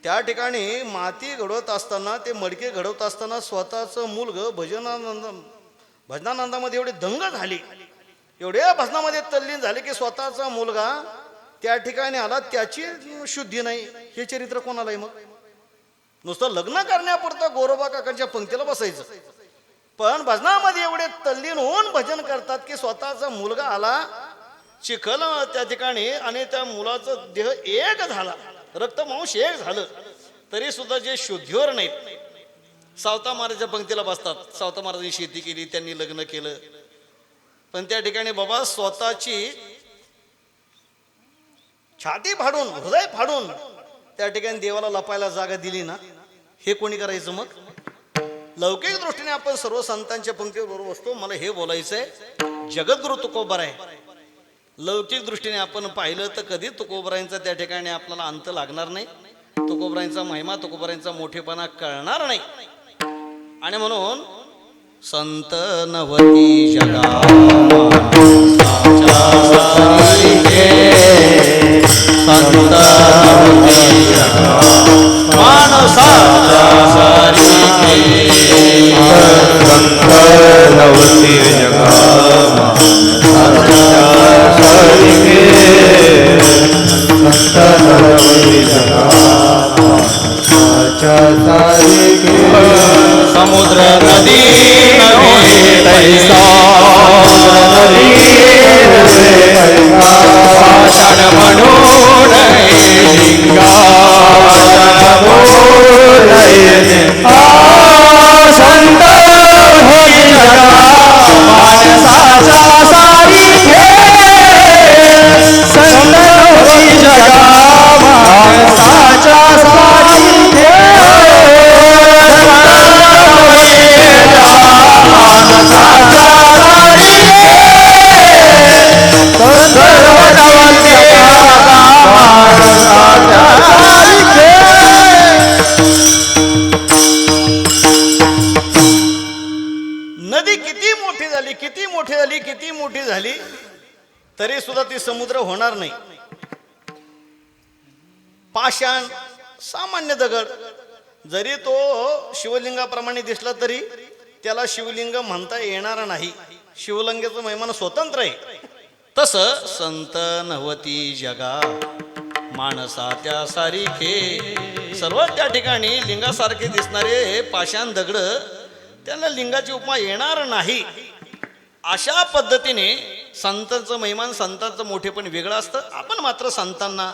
Speaker 1: त्या ठिकाणी माती घडवत असताना, ते मडके घडवत असताना स्वतःचं मुलगं भजनानंदामध्ये एवढे दंग झाले, एवढे भजनामध्ये तल्लीन झाले की स्वतःचा मुलगा त्या ठिकाणी आला, त्याची शुद्धी नाही. हे चरित्र कोणालाही. मग नुसतं लग्न करण्यापुरतं गोरोबा काकांच्या पंक्तीला बसायचं, पण भजनामध्ये एवढे तल्लीन होऊन भजन करतात की स्वतःचा मुलगा आला, चिखल त्या ठिकाणी आणि त्या मुलाचा देह एक झाला, रक्तमांस एक झालं, तरी सुद्धा जे शुद्धीवर नाहीत, सावता महाराजच्या पंक्तीला बसतात. सावता महाराजांनी शेती केली, त्यांनी लग्न केलं, पण त्या ठिकाणी बाबा स्वतःची छाती फाडून, हृदय फाडून त्या ठिकाणी देवाला लपायला जागा दिली ना, हे कोणी करायचं? मग लौकिक दृष्टीने आपण सर्व संतांच्या पंक्तीवर बरोबर असतो. मला हे बोलायचंय, जगद्गुरु तुकोबार आहे. लौकिक दृष्टीने आपण पाहिलं तर कधी तुकोबरायांचा त्या ठिकाणी आपल्याला अंत लागणार नाही. तुकोबरायांचा महिमा, तुकोबरायांचा मोठेपणा कळणार नाही. आणि म्हणून संत नवती जगा संत नवती जगा मानसाच्या सारिखे
Speaker 2: संत नवती जगा सारिखे संत नवती जगा सारिखे
Speaker 1: समुद्र नदी नव्हे तैसा
Speaker 2: नदी
Speaker 1: पाषाण म्हणून लिंगा
Speaker 2: संत होती जगा मानसाच्या सारिखे संत होती जगा मानसाच्या सारिखे
Speaker 1: नदी किती मोठी झाली, किती मोठी झाली, किती मोठी झाली, तरी सुद्धा ती समुद्र होणार नाही. पाषाण सामान्य दगड जरी तो शिवलिंगाप्रमाणे दिसला तरी त्याला शिवलिंग म्हणता येणार नाही. शिवलिंगाचं महिमान स्वतंत्र आहे. तसं संत नवती जगा माणसा त्या सारिखे, सर्व त्या ठिकाणी लिंगासारखे दिसणारे हे पाषाण दगड त्यांना लिंगाची उपमा येणार नाही. अशा पद्धतीने संतांचं महिमान, संतांचं मोठेपण वेगळं असतं. आपण मात्र संतांना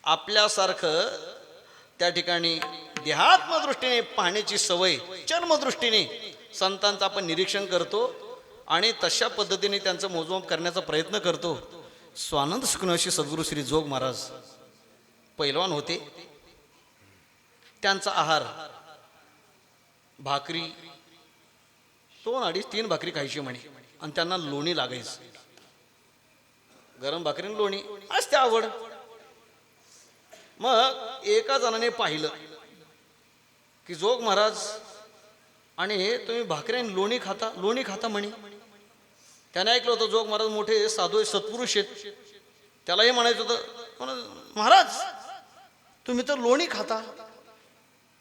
Speaker 1: आपल्यासारखं त्या ठिकाणी देहात्मदृष्टीने पाहण्याची सवय, चर्मदृष्टीने संतांचं आपण निरीक्षण करतो आणि तशा पद्धतीने त्यांचं मोजमाप करण्याचा प्रयत्न करतो. स्वानंद सुखनवशी सद्गुरू श्री जोग महाराज पैलवान होते. त्यांचा आहार भाकरी 2, 2.5, 3 भाकरी खायची म्हणे, आणि त्यांना लोणी लागायचं. गरम भाकरी लोणी असते आवड. मग एका जणाने पाहिलं की जोग महाराज आणि तुम्ही भाकरी आणि लोणी खाता म्हणे. त्याने ऐकलं होतं जोग महाराज मोठे साधू सत्पुरुष आहेत. त्यालाही म्हणायचं होतं, महाराज तुम्ही तर लोणी खाता.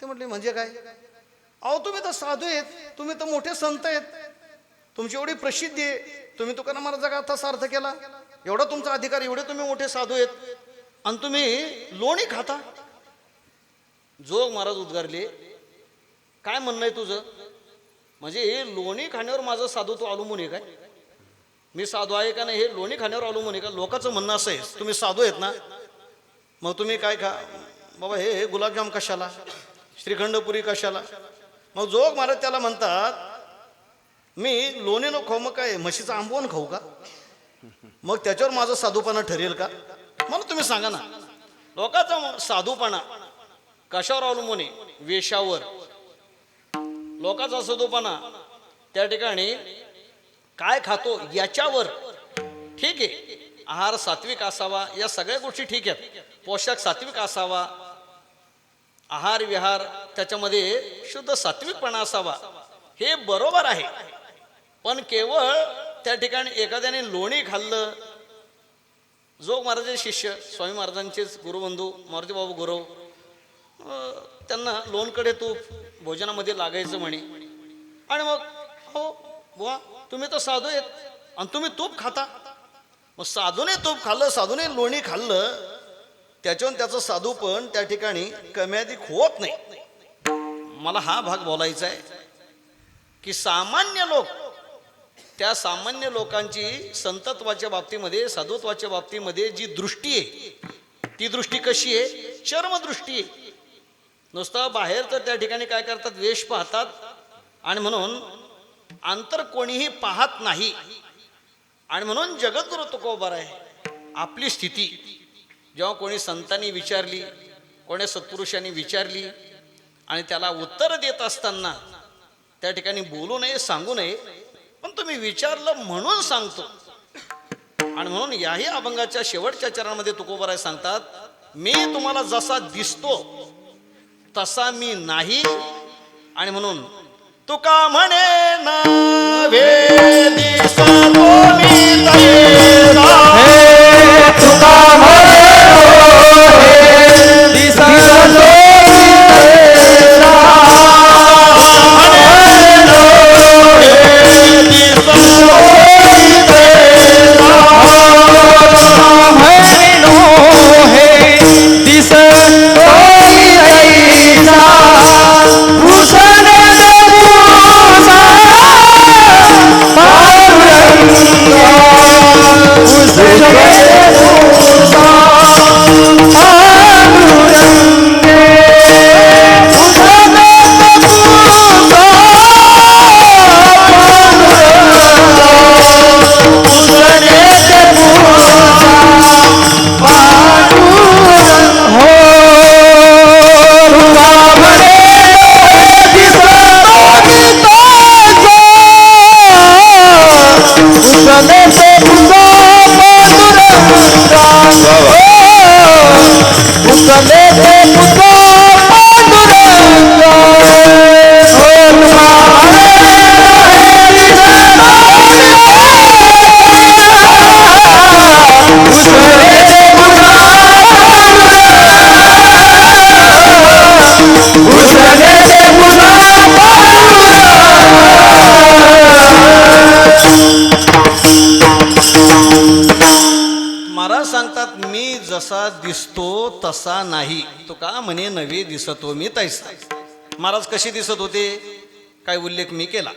Speaker 1: ते म्हटले म्हणजे काय? अहो तुम्ही तर साधू आहेत, तुम्ही तर मोठे संत आहेत, तुमची एवढी प्रसिद्धी आहे, तुम्ही तुकाराम महाराजाचा गाथा सार्थ केला, एवढा तुमचा अधिकार, एवढे तुम्ही मोठे साधू आहेत, आणि तुम्ही लोणी खाता. जोग महाराज उद्गारले, काय म्हणणं आहे तुझं? म्हणजे हे लोणी खाण्यावर माझं साधुत्व अवलंबून आहे काय? मी साधू आहे का नाही हे लोणी खाण्यावर अवलंबून आहे का? लोकांचं म्हणणं असं आहे, तुम्ही साधू आहेत ना, मग तुम्ही काय खा बाबा, हे गुलाबजाम कशाला, श्रीखंडपुरी कशाला? मग जोग महाराज त्याला म्हणतात, मी लोणी न खाऊ मग काय म्हशीचं आंबवण खाऊ का? मग त्याच्यावर माझं साधूपणा ठरेल का? मला तुम्ही सांगा ना. लोकांचा साधूपणा कशावर अवलंबून आहे? वेशावर. लोकांचा साधूपणा त्या ठिकाणी काय खातो याच्यावर. ठीक आहे, आहार सात्विक असावा, या सगळ्या गोष्टी ठीक आहेत. पोशाख सात्विक असावा, आहार विहार त्याच्यामध्ये शुद्ध सात्विकपणा असावा, हे बरोबर आहे. पण केवळ त्या ठिकाणी एखाद्याने लोणी खाल्लं. जोग महाराजांचे शिष्य स्वामी महाराजांचेच गुरुबंधू मारुती बाबू गुरव, त्यांना लोणकडे तूप भोजनामध्ये लागायचं म्हणे. आणि मग हो बुवा तुम्ही तर साधू आहेत आणि तुम्ही तूप खाता. मग साधूने तूप खाल्लं, साधूने लोणी खाल्लं, त्याच्यावर त्याचं साधूपण त्या ठिकाणी कमी अधिक होत नाही. मला हा भाग बोलायचा आहे की सामान्य लोक, त्या सामान्य लोकांची संतत्वाच्या बाबतीमध्ये, साधुत्वाच्या बाबतीमध्ये जी दृष्टी आहे, ती दृष्टी कशी आहे? चर्मदृष्टी आहे. नुसतं बाहेरचं त्या ठिकाणी काय करतात, वेश पाहतात आणि म्हणून अंतर कोणीही पाहत नाही. आणि म्हणून जगद्गुरु तुकोबार आहे आपली स्थिती जेव्हा कोणी संतांनी विचारली, कोणी सत्पुरुषांनी विचारली आणि त्याला उत्तर देत असताना त्या ठिकाणी बोलू नये, सांगू नये, पण तुम्ही विचारलं म्हणून सांगतो. आणि म्हणून याही अभंगाच्या शेवटच्या चरणामध्ये तुकोबाराय सांगतात, मी तुम्हाला जसा दिसतो तसा मी नाही. आणि म्हणून तुका म्हणे नव्हे दिसतो मी तैसा,
Speaker 2: तुका म्हणे दिसतो
Speaker 1: जसा दिसतो तसा नाही. तो का म्हणे नवे दिसतो मी तैसा. महाराज कशी दिसत होते काय उल्लेख मी केला.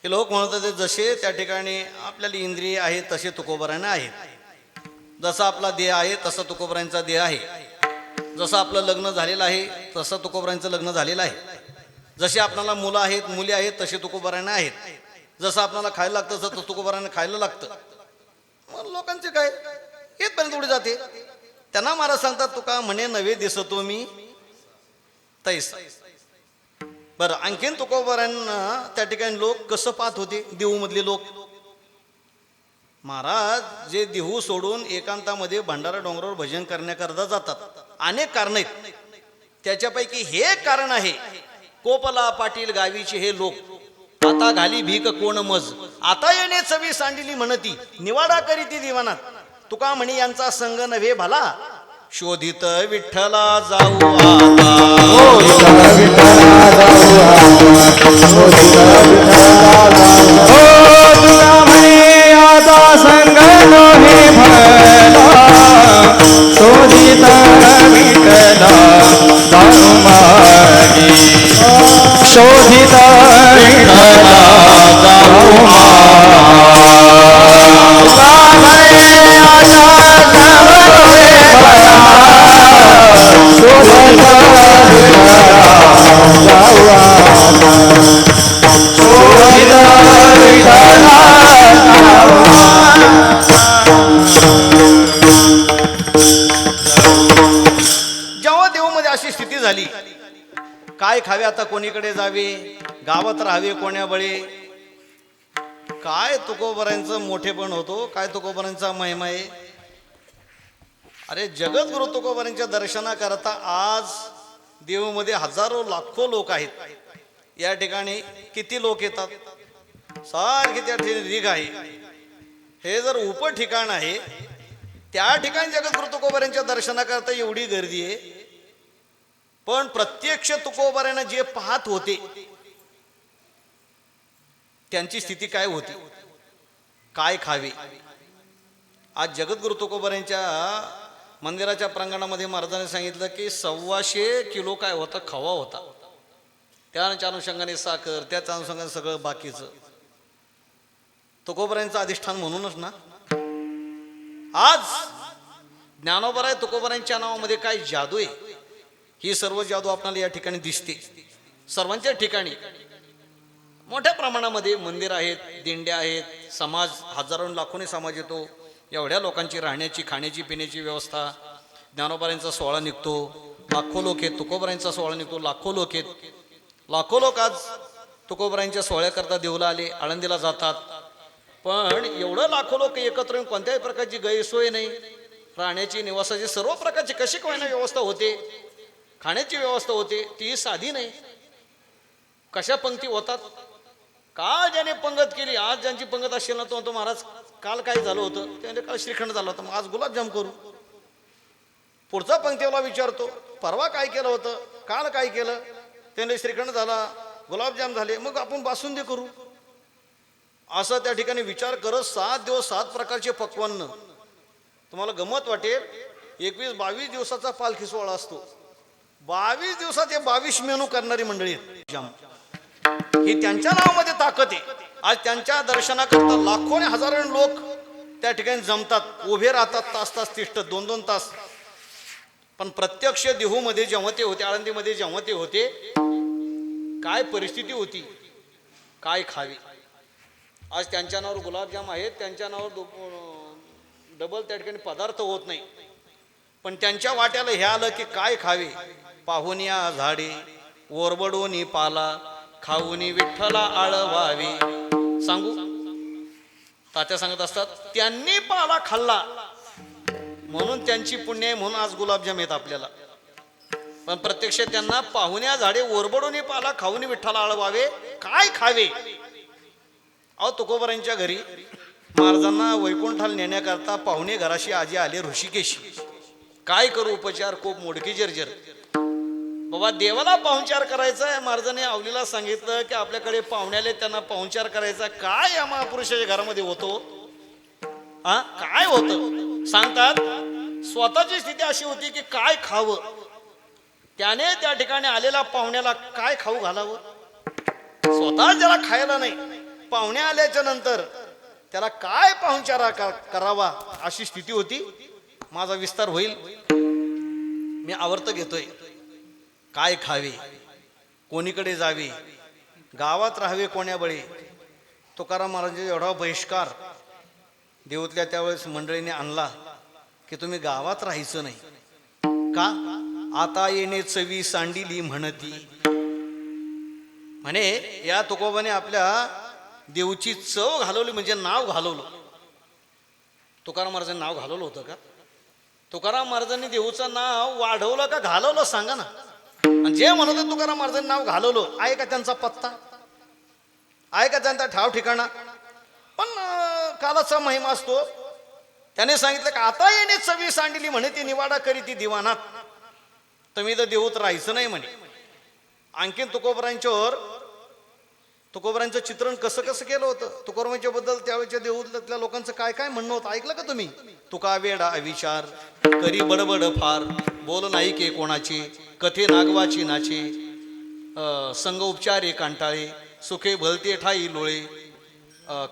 Speaker 1: हे लोक म्हणत होते जसे त्या ठिकाणी आपल्याला इंद्रिय आहेत तसे तुकोबारांना आहेत. जसा आपला देह आहे तसा तुकोबारांचा देह आहे. जसं आपलं लग्न झालेलं आहे तसं तुकोबारांचं लग्न झालेलं आहे. जसे आपल्याला मुलं आहेत मुली आहेत तसे तुकोबारांना आहेत. जसं आपल्याला खायला लागतं तसं तुकोबारांना खायला लागतं. मग लोकांचे काय येतपर्यंत उडी जाते. त्यांना महाराज सांगतात तुका म्हणे नवे दिसतो मी तैसा. बरं आणखीन तुकोबारांना त्या ठिकाणी लोक कसं पाहत होते देहू मधले लोक. महाराज जे देहू सोडून एकांतामध्ये भंडारा डोंगरावर भजन करण्याकरता जातात. अनेक कारण आहेत. त्याच्यापैकी हे कारण आहे कोपला पाटील गावीचे हे लोक. आता घाली भीक कोण मज आता येणे चवी सांडिली म्हणती निवाडा करीती दिवानात. तुका म्हणी यांचा संग नव्हे भला शोधित विठ्ठला जाऊ आता.
Speaker 2: तुका म्हणे आता संग नव्हे भला शोधित विठ्ठला जाऊ मागे. शोधित विठ्ठला जाऊ
Speaker 1: जेव्हा देवामध्ये अशी स्थिती झाली काय खावे आता कोणीकडे जावे गावात राहावे कोण्या बळे. काय तुकोबारांचं मोठेपण होतो काय तुकोबारांचा महिमा आहे. अरे जगद्गुरु तुकोबारांच्या दर्शनाकरता आज देवमध्ये हजारो लाखो लोक आहेत. या ठिकाणी किती लोक येतात सारखे त्या ठिकाणी रीग आहे. हे जर उप ठिकाण आहे त्या ठिकाणी जगद्गुरु तुकोबारांच्या दर्शनाकरता एवढी गर्दी आहे. पण प्रत्यक्ष तुकोबारांना जे पाहत होते त्यांची स्थिती काय होती काय खावे. आज जगद्गुरु तुकोबारांच्या मंदिराच्या प्रांगणामध्ये महाराजांनी सांगितलं की 125 किलो काय होता खवा होता. त्याच्या अनुषंगाने साखर त्याच्या अनुषंगाने सगळं बाकीचं तुकोबारांचं अधिष्ठान म्हणूनच ना. आज ज्ञानोबराय तुकोबारांच्या नावामध्ये काय जादू आहे. ही सर्व जादू आपल्याला या ठिकाणी दिसते. सर्वांच्या ठिकाणी मोठ्या प्रमाणामध्ये मंदिर आहेत, दिंड्या आहेत, समाज हजारो लाखोनी समाज येतो. एवढ्या लोकांची राहण्याची खाण्याची पिण्याची व्यवस्था. ज्ञानोबारांचा सोहळा निघतो, लाखो लोक आहेत. तुकोबारांचा सोहळा निघतो, लाखो लोक आहेत. लाखो लोक आज तुकोबारांच्या सोहळ्याकरता देऊला आले, आळंदीला जातात. पण एवढं लाखो लोक एकत्र येऊन कोणत्याही प्रकारची गैरसोय नाही. राहण्याची निवासाची सर्व प्रकारची कशी कोणा व्यवस्था होते, खाण्याची व्यवस्था होते, ती साधी नाही. कशा पंक्ती होतात. काल ज्याने पंगत केली, आज ज्यांची पंगत असेल ना तो महाराज काल काय झालं होतं, त्याने काल श्रीखंड झालं होतं, मग आज गुलाबजाम करू. पुढचा पंक्तीला विचारतो, परवा काय केलं होतं, काल काय केलं, त्याने श्रीखंड झाला, गुलाबजाम झाले, मग आपण बासुंदी करू. असं त्या ठिकाणी विचार करत 7 दिवस 7 प्रकारचे पक्वान्न. तुम्हाला गमत वाटेल, 21-22 दिवसाचा पालखी सोहळा असतो. 22 दिवसात 22 मेनू करणारी मंडळी आहेत. ही त्यांच्या नावामध्ये ताकद आहे. आज त्यांच्या दर्शनाकरता लाखो आणि हजारो लोक त्या ठिकाणी जमतात, उभे राहतात, तास तिष्ठत 2-2 तास. पण प्रत्यक्ष देहूमध्ये जेव्हा ते होते, आळंदीमध्ये जेव्हा ते होते, काय परिस्थिती होती, काय खावे. आज त्यांच्या नावावर गुलाबजाम आहेत, त्यांच्या नावावर डबल त्या ठिकाणी पदार्थ होत नाही. पण त्यांच्या वाट्याला हे आलं की काय खावे. पाहुनिया झाडे ओरबडोनी पाला, खाऊनी विठ्ठला आळवावी. सांगू, तात्या सांगत असतात, त्यांनी पाला खाल्ला म्हणून त्यांची पुण्य आहे, म्हणून आज गुलाबजाम येत आपल्याला. पण प्रत्यक्ष त्यांना पाहुण्या झाडे ओरबडोनी पाला, खाऊनी विठ्ठला आळवावे, काय खावे. अहो तुकोबारांच्या घरी महाराजांना वैकुंठाला नेण्याकरता पाहुणे घराशी आजी आले ऋषिकेशी. काय करू उपचार, खूप मोडकी जर्जर. बाबा देवाला पाहुणचार करायचा आहे. महाराजांनी आवलीला सांगितलं की आपल्याकडे पाहुण्याले, त्यांना पाहुणचार करायचा. काय या महापुरुषाच्या घरामध्ये होतो, हा काय होतं सांगतात. स्वतःची स्थिती अशी होती की काय खावं. त्याने त्या ठिकाणी आलेला पाहुण्याला काय खाऊ घालावं. स्वतः ज्याला खायला नाही, पाहुणे आल्याच्या नंतर त्याला काय पाहुणचार करावा अशी स्थिती होती. माझा विस्तार होईल, मी आवर्त घेतोय. काय खावे, कोणीकडे जावे, गावात राहावे कोण्या बळी. तुकाराम महाराजांचा एवढा बहिष्कार देऊतल्या त्यावेळेस मंडळीने आणला की तुम्ही गावात राहायचं नाही. का, आता येणे चवी सांडिली म्हणती. म्हणे या तुकोबाने आपल्या देऊची चव घालवली, म्हणजे नाव घालवलं. तुकाराम महाराजांनी नाव घालवलं होतं का. तुकाराम महाराजांनी देऊचं नाव वाढवलं का घालवलं सांगा ना. आणि जे म्हणत होते तुकाराम महाराजांनी नाव घालवलं, आहे का त्यांचा पत्ता, आहे का त्यांचा ठाव ठिकाणा. पण कालाचा महिमा असतो. त्याने सांगितलं की आता येणे चवी सांडिली म्हणे ती निवाडा करी ती दिवानात. तुम्ही तर देऊत राहायचं नाही म्हणे. आणखीन तुकोबारांचं चित्रण कसं कसं केलं होतं. तुकोबारांच्या बद्दल त्यावेळेच्या देऊतल्या लोकांचं काय काय म्हणणं होतं ऐकलं का तुम्ही. तुका वेडा विचार करी बडबड फार, बोल नाही के कोणाचे, कथे नागवाची नाचे, संग उपचारे कांटाळे, सुखे भलते ठाई लोळे,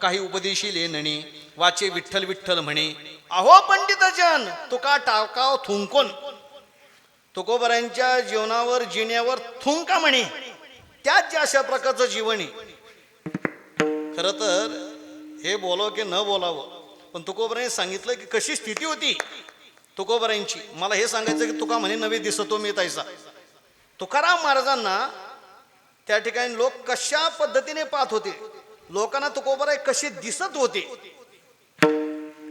Speaker 1: काही उपदेशीले नणे, वाचे विठ्ठल विठ्ठल म्हणे. अहो पंडित जन तुका टाकाव थुंकून. तुकोबारांच्या जीवनावर जिण्यावर थुंका म्हणे. त्याच ज्या अशा प्रकारचं जीवन आहे. खरं तर हे बोलावं की न बोलावं, पण तुकोबारांनी सांगितलं की कशी स्थिती होती तुकोबारांची. मला हे सांगायचं की तुका म्हणे नवे दिसतो मी तैसा. तुकाराम महाराजांना त्या ठिकाणी लोक कशा पद्धतीने पाहत होते, लोकांना तुकोबाराय कसे दिसत होते,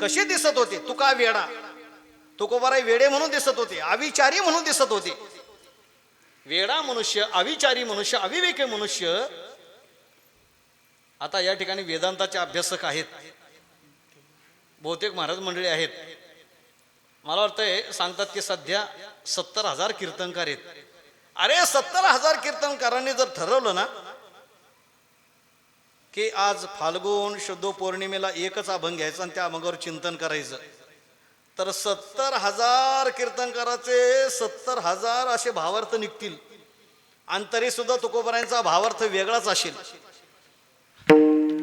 Speaker 1: कसे दिसत होते. तुका वेडा, तुकोबाराय वेडे म्हणून दिसत होते, अविचारी म्हणून दिसत होते. वेडा मनुष्य, अविचारी मनुष्य, अविवेकी मनुष्य. आता या ठिकाणी वेदांताचे अभ्यासक आहेत, बहुतेक महाराज मंडळी आहेत. मला वाटतंय सांगतात की सध्या 70,000 कीर्तनकार आहेत. अरे 70,000 कीर्तनकारांनी जर ठरवलं ना की आज फाल्गुन शुद्ध पौर्णिमेला एकच अभंग घ्यायचा आणि त्या अभंगावर चिंतन करायचं, तर 70,000 कीर्तनकाराचे 70,000 असे भावार्थ निघतील. आणि तरी सुद्धा तुकोबारायांचा भावार्थ वेगळाच असेल.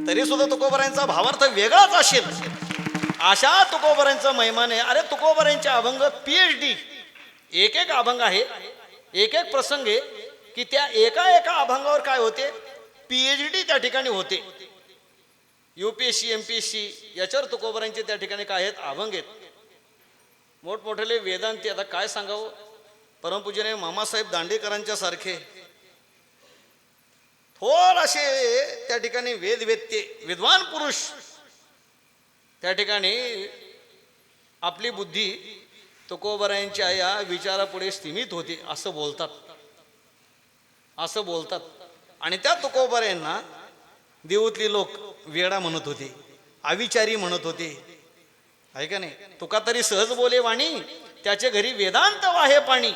Speaker 1: तरी सुद्धा तुकोबारायांचा भावार्थ वेगळाच असेल. अशा तुकोबारायांचा महिमाने. अरे तुकोबारायांचे अभंग PhD, एक एक अभंग आहे. एक एक प्रसंग आहे की त्या एका एका अभंगावर काय होते, PhD त्या ठिकाणी होते. UPSC MPSC याच्यावर तुकोबारांचे त्या ठिकाणी काय आहेत, अभंग आहेत. मोठमोठे वेदांती, आता काय सांगावं, परमपूजनीय मामासाहेब दांडेकरांच्या सारखे थोर असे त्या ठिकाणी वेदवेत्ते विद्वान पुरुष त्या ठिकाणी आपली बुद्धी तुकोबारायांच्या या विचारापुढे स्थिमित होते असं बोलतात. आणि त्या तुकोबारायांना देऊतली लोक वेडा म्हणत होते, अविचारी म्हणत होते, आहे का नाही. तुका तरी सहज बोले वाणी, त्याच्या घरी वेदांत वाहे पाणी.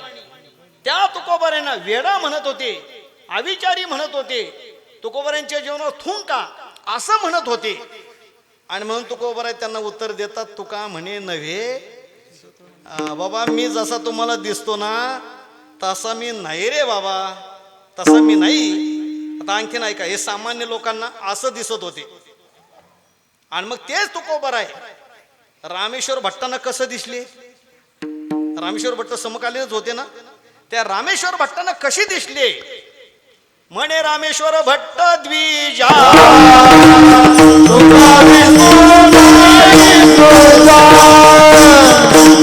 Speaker 1: त्या तुकोबारायांना वेडा म्हणत होते, अविचारी म्हणत होते, तुकोबारायांच्या जीवनावर थुंका असं म्हणत होते. आणि म्हणून तुकोबाराय त्यांना उत्तर देतात, तुका म्हणे नव्हे बाबा, मी जसा तुम्हाला दिसतो ना तसा मी नाही रे बाबा, तसा मी नाही. आता आणखीन ऐका, हे सामान्य लोकांना असं दिसत होते. आणि मग तेच तुकोबाराय रामेश्वर भट्टांना कसं दिसले, रामेश्वर भट्ट समकालीनच होते ना, त्या रामेश्वर भट्टांना कशी दिसले, म्हणे रामेश्वर भट्ट द्विजा
Speaker 2: तुका विष्णू नाही तुझा,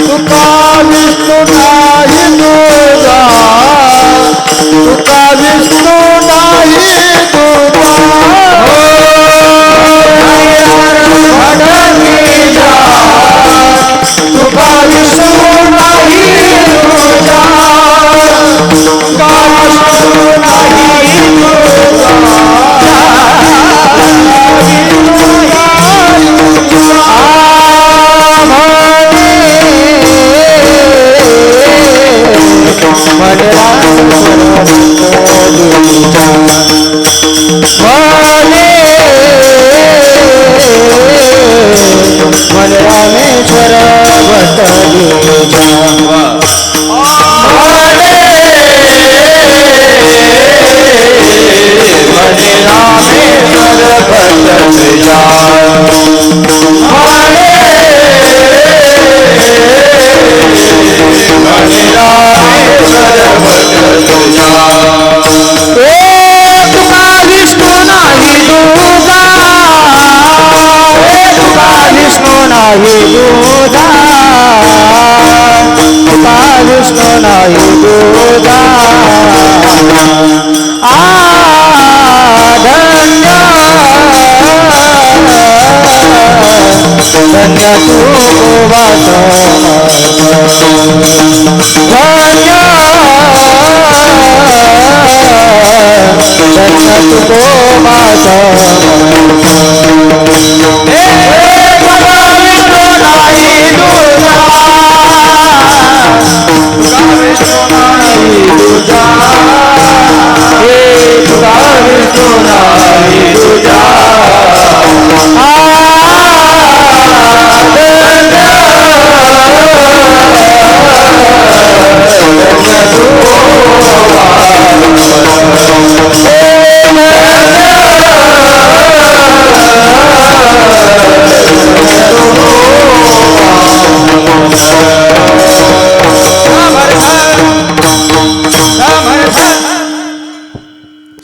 Speaker 2: तुका विष्णू नाही तुझा, तुका विष्णू नाही तुझा. तुका विष्णू नाही तुझा, तुका विष्णू नाही रामेश्वर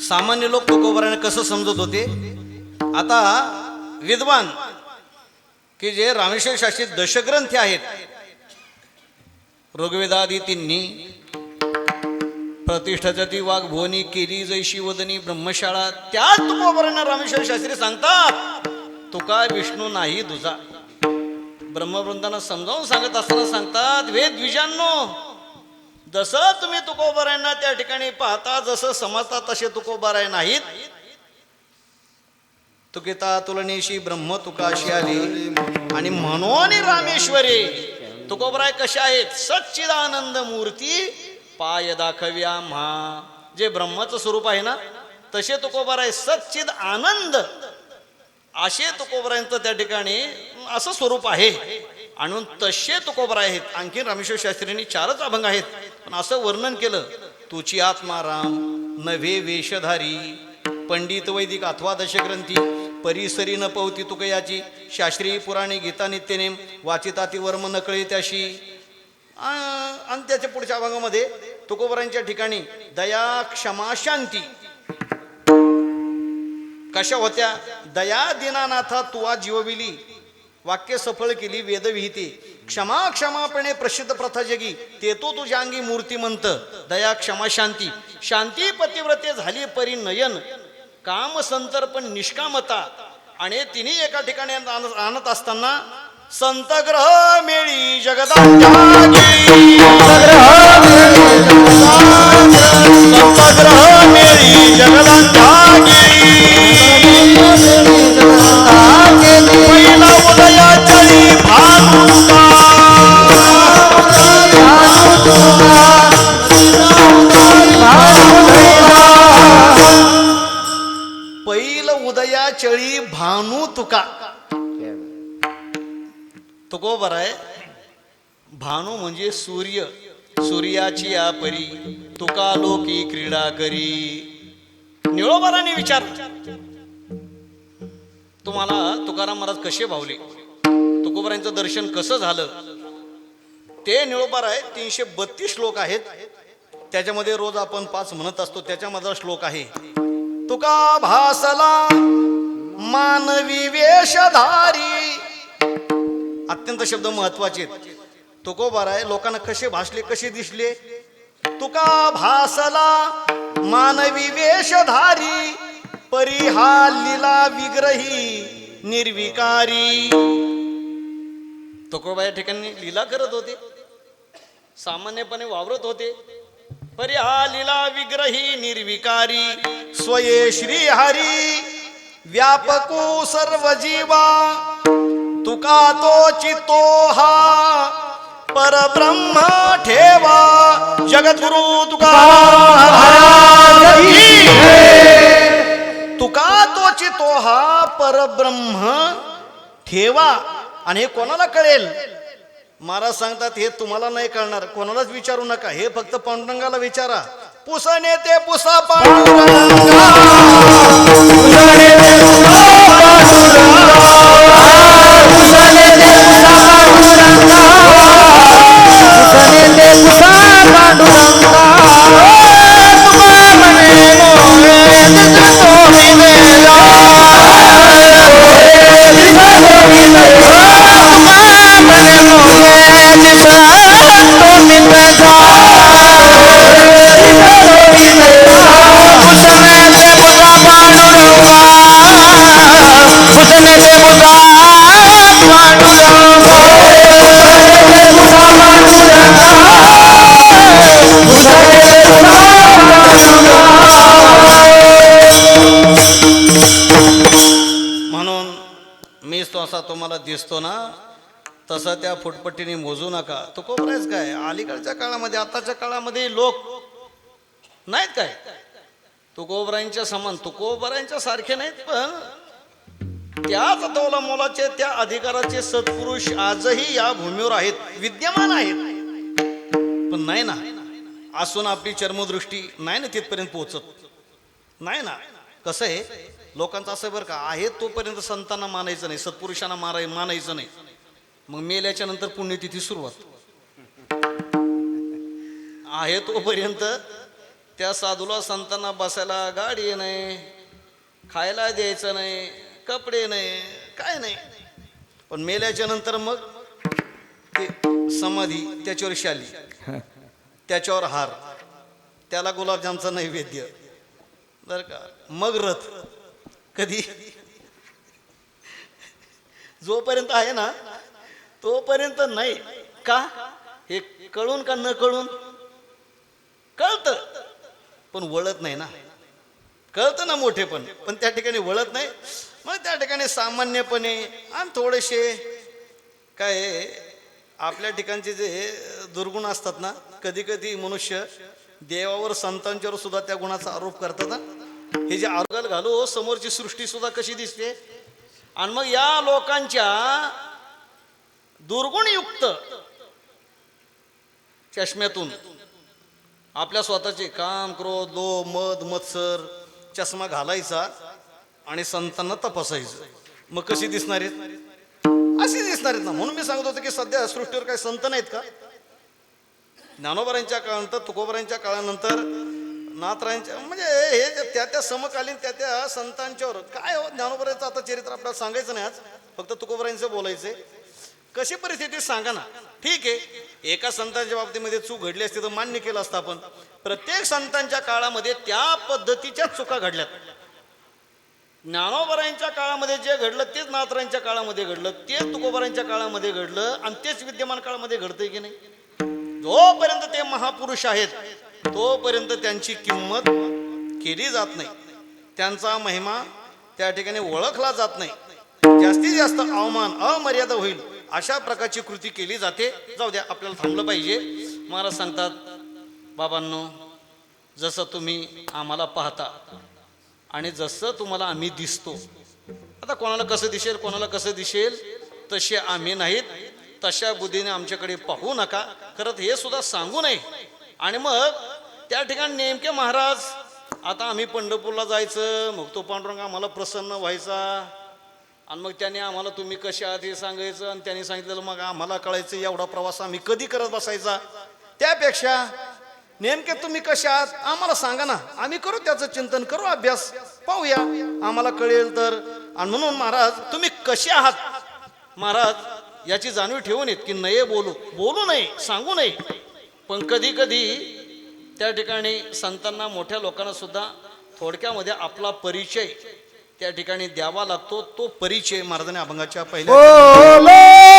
Speaker 1: सामान्य लोक तुकोबारांना कसं समजत होते. आता विद्वान की जे रामेश्वर शास्त्री दशग्रंथ आहेत, ऋग्वेदादी तिन्ही, प्रतिष्ठाच्या ती वाघ भुवनी केली जैशी वदनी ब्रह्मशाळा, त्याच तुकोबारांना रामेश्वर शास्त्री सांगतात तुका विष्णू नाही तुझा. ब्रह्मवृंदांना समजावून सांगत असताना सांगतात, वेद द्विजांनो, जसं तुम्ही तुकोबारायांना त्या ठिकाणी पाहता, जसं समजता तसे तुकोबाराय नाहीत. तुकिता तुलनेशी ब्रह्म तुकाशी आली. आणि म्हणून रामेश्वरी तुकोबाराय कशा आहेत, सच्चिदानंद मूर्ती पाय दाखव्या म्हा. जे ब्रह्माचं स्वरूप आहे ना तसे तुकोबाराय सच्चिद आनंद, असे तुकोबारायांचं त्या ठिकाणी असं स्वरूप आहे. आणि तसे तुकोबाराय आहेत. आणखी रामेश्वर शास्त्रींनी 4च अभंग आहेत, पण असं वर्णन केलं, तुची आत्मा राम नव्हे वेशधारी, पंडित वैदिक अथवा दशग्रंथी, परिसरी न पवती तुकयाची, शास्त्रीय पुराणे गीता नित्यनेम, वाचिताती वर्म नकळे त्याशी. आणि त्याच्या पुढच्या अभंगामध्ये तुकोबरांच्या ठिकाणी दया क्षमा शांती कशा होत्या? दया दीनानाथा तुवा जीवविली, वाक्य सफळ केली वेदविहिते, क्षमा क्षमापणे प्रसिद्ध प्रथा जगी, ते तो तुझ्या अंगी मूर्तिमंत. दया क्षमा शांती, शांती पतिव्रते झाली परिनयन, काम संतर्पण निष्कामता. आणि तिन्ही एका ठिकाणी आणत असताना संतग्रह मेळी जगदांगी, संतग्रह मेळी जगदांगी, पहिला उदया चळी भानुका, पहिल उदया चळी भानू तुका. तुकोबर आहे. भानू म्हणजे सूर्य, सूर्याची या परी तुका लोकी क्रीडा करी. निळोबारांनी विचार, तुम्हाला तुकाराम महाराज कसे भावले, तुकोबरांचं दर्शन कसं झालं ते निळोबार आहे. 332 श्लोक आहेत, त्याच्यामध्ये रोज आपण 5 म्हणत असतो. त्याच्यामधला श्लोक आहे, तुका भासला मानवी वेशधारी. अत्यंत शब्द महत्वाचे आहेत. तुकोबार आहे. लोकांना कसे भासले, कसे दिसले? तुका भासला मानवी वेशधारी, परी हा लीला विग्रही निर्विकारी. तुकोबा या ठिकाणी लीला करत होते, सामान्यपणे वावरत होते. परी हा लीला विग्रही निर्विकारी, स्वये श्री हरी व्यापको सर्व जीवा, तुका तोची तो हा परब्रह्म ठेवा. जगद्गुरु तुका तुका तोची तो हा परब्रह्म ठेवा. आणि हे कोणाला कळेल? महाराज सांगतात हे तुम्हाला नाही कळणार, कोणालाच विचारू नका, हे फक्त पांडुरंगाला विचारा. पुसणे ते पुसा पांडुरंगा, तुम्हाला दिसतो ना तसं त्या फुटपट्टीने मोजू नका. तुकोबरायच काय अलीकडच्या काळामध्ये, आताच्या काळामध्ये लोक नाहीत काय तुकोबरायांच्या समान, तुकोबरायांच्या सारखे नाहीत, पण त्याच तोला मोलाचे, त्या अधिकाराचे सत्पुरुष आजही या भूमीवर आहेत, विद्यमान आहेत. पण नाही ना, असून आपली चर्मदृष्टी नाही ना तिथपर्यंत पोहोचत नाही ना. कसं आहे लोकांचं असं बरं का, आहे तोपर्यंत संतांना मानायचं नाही, सत्पुरुषांना मानायचं नाही. मग मेल्याच्या नंतर पुण्यतिथी सुरुवात. आहे तोपर्यंत त्या साधूला संतांना बसायला गाडी नाही, खायला द्यायचं नाही, कपडे नाही, काय नाही. पण मेल्याच्या नंतर मग ते समाधी, त्याच्यावर शाली, त्याच्यावर हार, त्याला गुलाबजामचा नैवेद्य बरं का, मग रथ. कधी जोपर्यंत आहे ना तोपर्यंत नाही का, हे कळून का न कळून, कळतं पण वळत नाही ना. कळतं ना मोठे पण त्या ठिकाणी वळत नाही. मग त्या ठिकाणी सामान्यपणे आणि थोडेसे काय आपल्या ठिकाणचे जे दुर्गुण असतात ना, कधी कधी मनुष्य देवावर संतांच्यावर सुद्धा त्या गुणाचा आरोप करतात ना. हे जे आरोग्याल घालू समोरची सृष्टी सुद्धा कशी दिसते. आणि मग या लोकांच्या दुर्गुणयुक्त चष्म्यातून आपल्या स्वतःचे काम, क्रोध, लोभ, मद, मत्सर चष्मा घालायचा आणि संतांना तपासायचं. मग कशी दिसणार आहेत? अशी दिसणार आहेत ना. म्हणून मी सांगत होतो की सध्या सृष्टीवर काही संत नाहीत का? ज्ञानोबरांच्या काळानंतर तुकोबरांच्या काळानंतर नाथरायांच्या म्हणजे हे त्या समकालीन त्या संतांच्यावर काय हो. ज्ञानोबरांचं आता चरित्र आपल्याला सांगायचं नाही आज, फक्त तुकोबरांचं बोलायचंय. कशी परिस्थिती सांगा ना. ठीक आहे, एका संतांच्या बाबतीमध्ये चूक घडली असती तर मान्य केलं असतं आपण. प्रत्येक संतांच्या काळामध्ये त्या पद्धतीच्या चुका घडल्यात. ज्ञानोबरांच्या काळामध्ये जे घडलं तेच नाथरांच्या काळामध्ये घडलं, तेच तुकोबरांच्या काळामध्ये घडलं आणि तेच विद्यमान काळामध्ये घडतंय की नाही. जोपर्यंत ते महापुरुष आहेत तोपर्यंत त्यांची किंमत केली जात नाही, त्यांचा महिमा त्या ठिकाणी ओळखला जात नाही. जास्तीत जास्त अवमान अमर्यादा होईल अशा प्रकारची कृती केली जाते. जाऊ द्या, आपल्याला थांबलं पाहिजे. महाराज सांगतात, बाबांनो, जसं तुम्ही आम्हाला पाहता आणि जसं तुम्हाला आम्ही दिसतो, आता कोणाला कसं दिसेल कोणाला कसं दिसेल तसे आम्ही नाहीत. तशा बुद्धीने आमच्याकडे पाहू नका. खरं हे सुद्धा सांगू नये. आणि मग त्या ठिकाणी नेमके महाराज, आता आम्ही पंढरपूरला जायचं, मग तो पांडुरंग आम्हाला प्रसन्न व्हायचा आणि मग त्याने आम्हाला तुम्ही कसे आहात हे सांगायचं आणि त्यांनी सांगितलेलं मग आम्हाला कळायचं एवढा प्रवास आम्ही कधी करत बसायचा. त्यापेक्षा नेमके तुम्ही कसे आहात आम्हाला सांगा ना, आम्ही करू त्याचं चिंतन, करू अभ्यास, पाहूया, आम्हाला कळेल तर. आणि म्हणून महाराज तुम्ही कसे आहात महाराज याची जाणीव ठेवून येत की नये बोलू नये, सांगू नये. पण कधी कधी त्या ठिकाणी संतांना, मोठ्या लोकांना सुद्धा थोडक्यामध्ये आपला परिचय त्या ठिकाणी द्यावा लागतो. तो परिचय महाराजांनी अभंगाच्या पहिल्या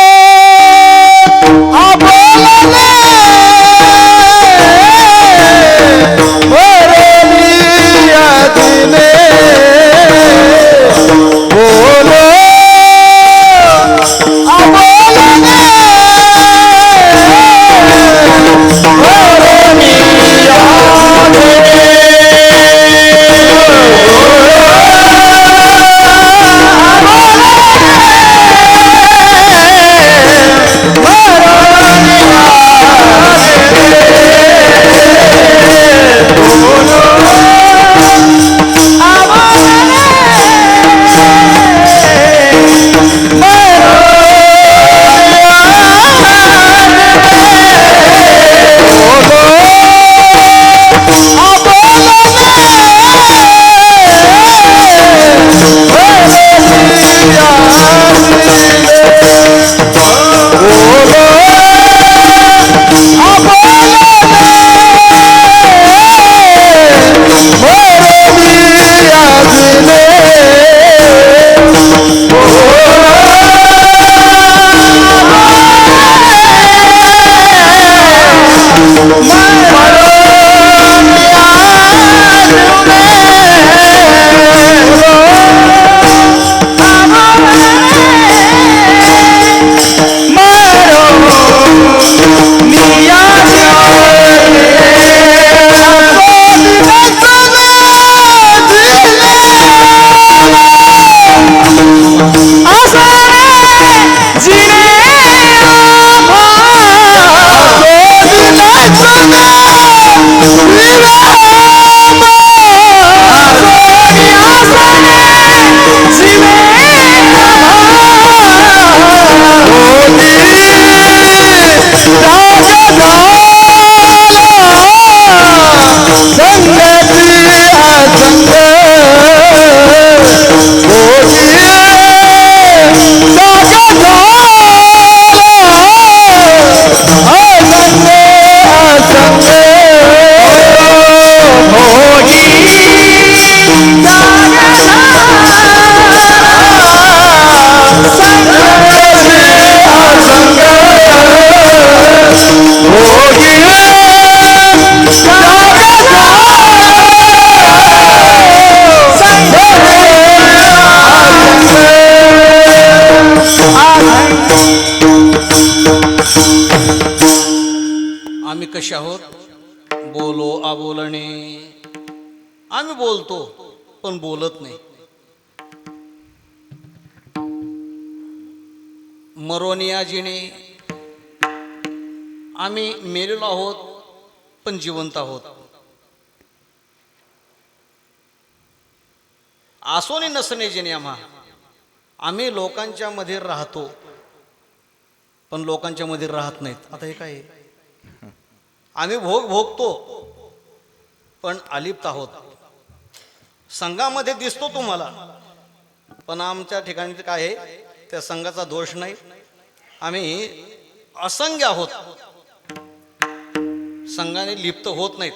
Speaker 1: कसे आहोत. बोलो आबोलणे, आम्ही बोलतो पण बोलत नाही. मरोनियाजीने आम्ही मेलेलो आहोत पण जिवंत आहोत. आसोनी नसणे जिने आम्ही लोकांच्या मध्ये राहतो पण लोकांच्या मध्ये राहत नाहीत. आता हे काय आम्ही भोग भोगतो पण अलिप्त आहोत. संघामध्ये दिसतो तुम्हाला, पण आमच्या ठिकाणी काय आहे, त्या संघाचा दोष नाही. आम्ही असंख्य आहोत, संघाने लिप्त होत नाहीत.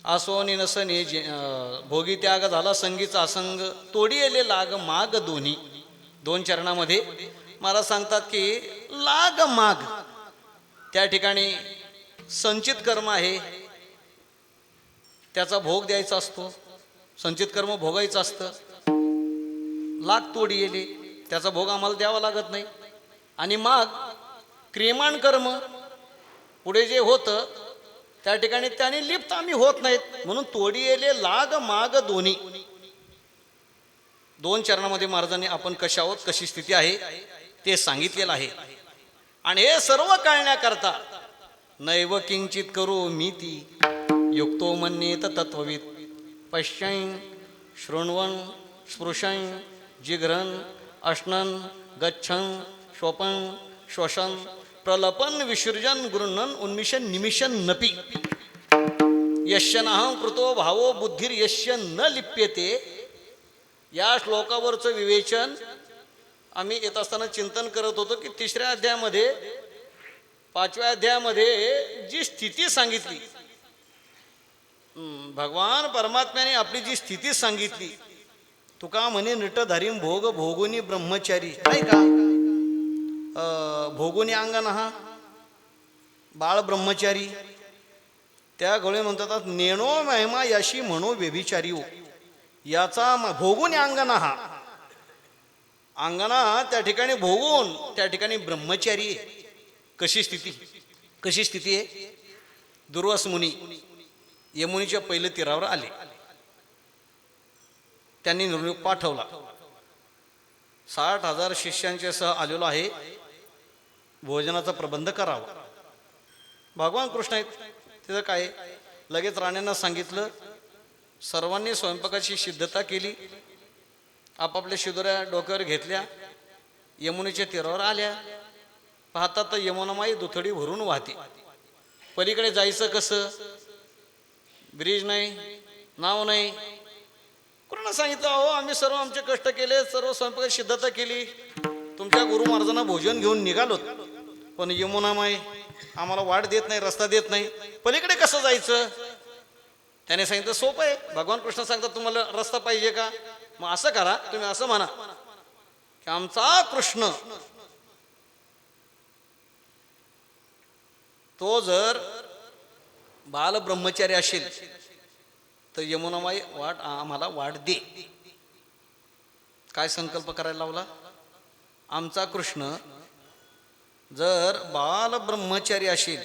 Speaker 1: आसोनी नसनी भोगी त्याग झाला संगीचा असंग, तोडी येले लाग माग दोन्ही. 2 चरणामध्ये मला सांगतात की लाग माग त्या ठिकाणी संचित कर्म आहे, त्याचा भोग द्यायचा असतो. संचित कर्म भोगायचं असतं. लाग तोडी येले त्याचा भोग आम्हाला द्यावा लागत नाही. आणि माग क्रियमाण कर्म पुढे जे होतं त्या ठिकाणी त्याने लिप्त आम्ही होत नाहीत, म्हणून तोडी येले लाग माग दोन्ही. 2 चरणामध्ये महाराजांनी आपण कशा आहोत, कशी स्थिती आहे ते सांगितलेलं आहे. आणि हे सर्व कळण्याकरता नैव किंचित करू मी ती युक्तो मन्येत तत्वविद. पश्यन् शृण्वन् स्पृशन् जिघ्रन् अश्नन् गच्छन् श्वपन् श्वसन प्रलपन विसर्जन गृह्णन उन्मिशन निमिशन नपी. यस्य नाहं कृतो भावो बुद्धिर यस्य न लिप्यते. या श्लोकावरचं विवेचन आम्ही येत असताना चिंतन करत होतो की 3ऱ्या अध्यायामध्ये 5व्या अध्यायामध्ये जी स्थिती सांगितली, भगवान परमात्म्याने आपली जी स्थिती सांगितली, तुका म्हणे नटधारीम भोग भोगुनी ब्रह्मचारी, नाही का, भोगुनी अंगण हा बाळ ब्रह्मचारी. त्या गवळे म्हणतात नेणो महिमा याशी म्हणो व्यभिचारी हो. याचा भोगुनी अंगणा हा अंगणा त्या ठिकाणी भोगून त्या ठिकाणी ब्रह्मचारी आहे. कशी स्थिती आहे. दुर्वास मुनी यमुनीच्या पहिल्या तीरावर आले. त्यांनी निरोप पाठवला. 60,000 शिष्यांच्या सह आलेलो आहे, भोजनाचा प्रबंध करावा. भगवान कृष्ण आहेत तिथं काय, लगेच राण्यांना सांगितलं. सर्वांनी स्वयंपाकाची सिद्धता केली. आपापल्या शिदोऱ्या डोक्यावर घेतल्या, यमुनेच्या तीरावर आल्या. पाहतात तर यमुनामाई दुथडी भरून वाहते. पलीकडे जायचं कसं, ब्रिज नाही, नाव नाही. कोणाला सांगितलं, अहो आम्ही सर्व आमचे कष्ट केले, सर्व स्वयंपाकाची सिद्धता केली, तुमच्या गुरु महाराजांना भोजन घेऊन निघालो, पण यमुनामाई आम्हाला वाट देत नाही, रस्ता देत नाही, पलीकडे कसं जायचं. त्याने सांगितलं सोपं आहे. भगवान कृष्ण सांगतात तुम्हाला रस्ता पाहिजे का, मग असं करा, तुम्ही असं म्हणा की आमचा कृष्ण तो जर बाल ब्रह्मचारी असेल तर यमुनामाई आम्हाला वाट दे. काय संकल्प करायला लावला, आमचा कृष्ण जर बाल ब्रह्मचारी असेल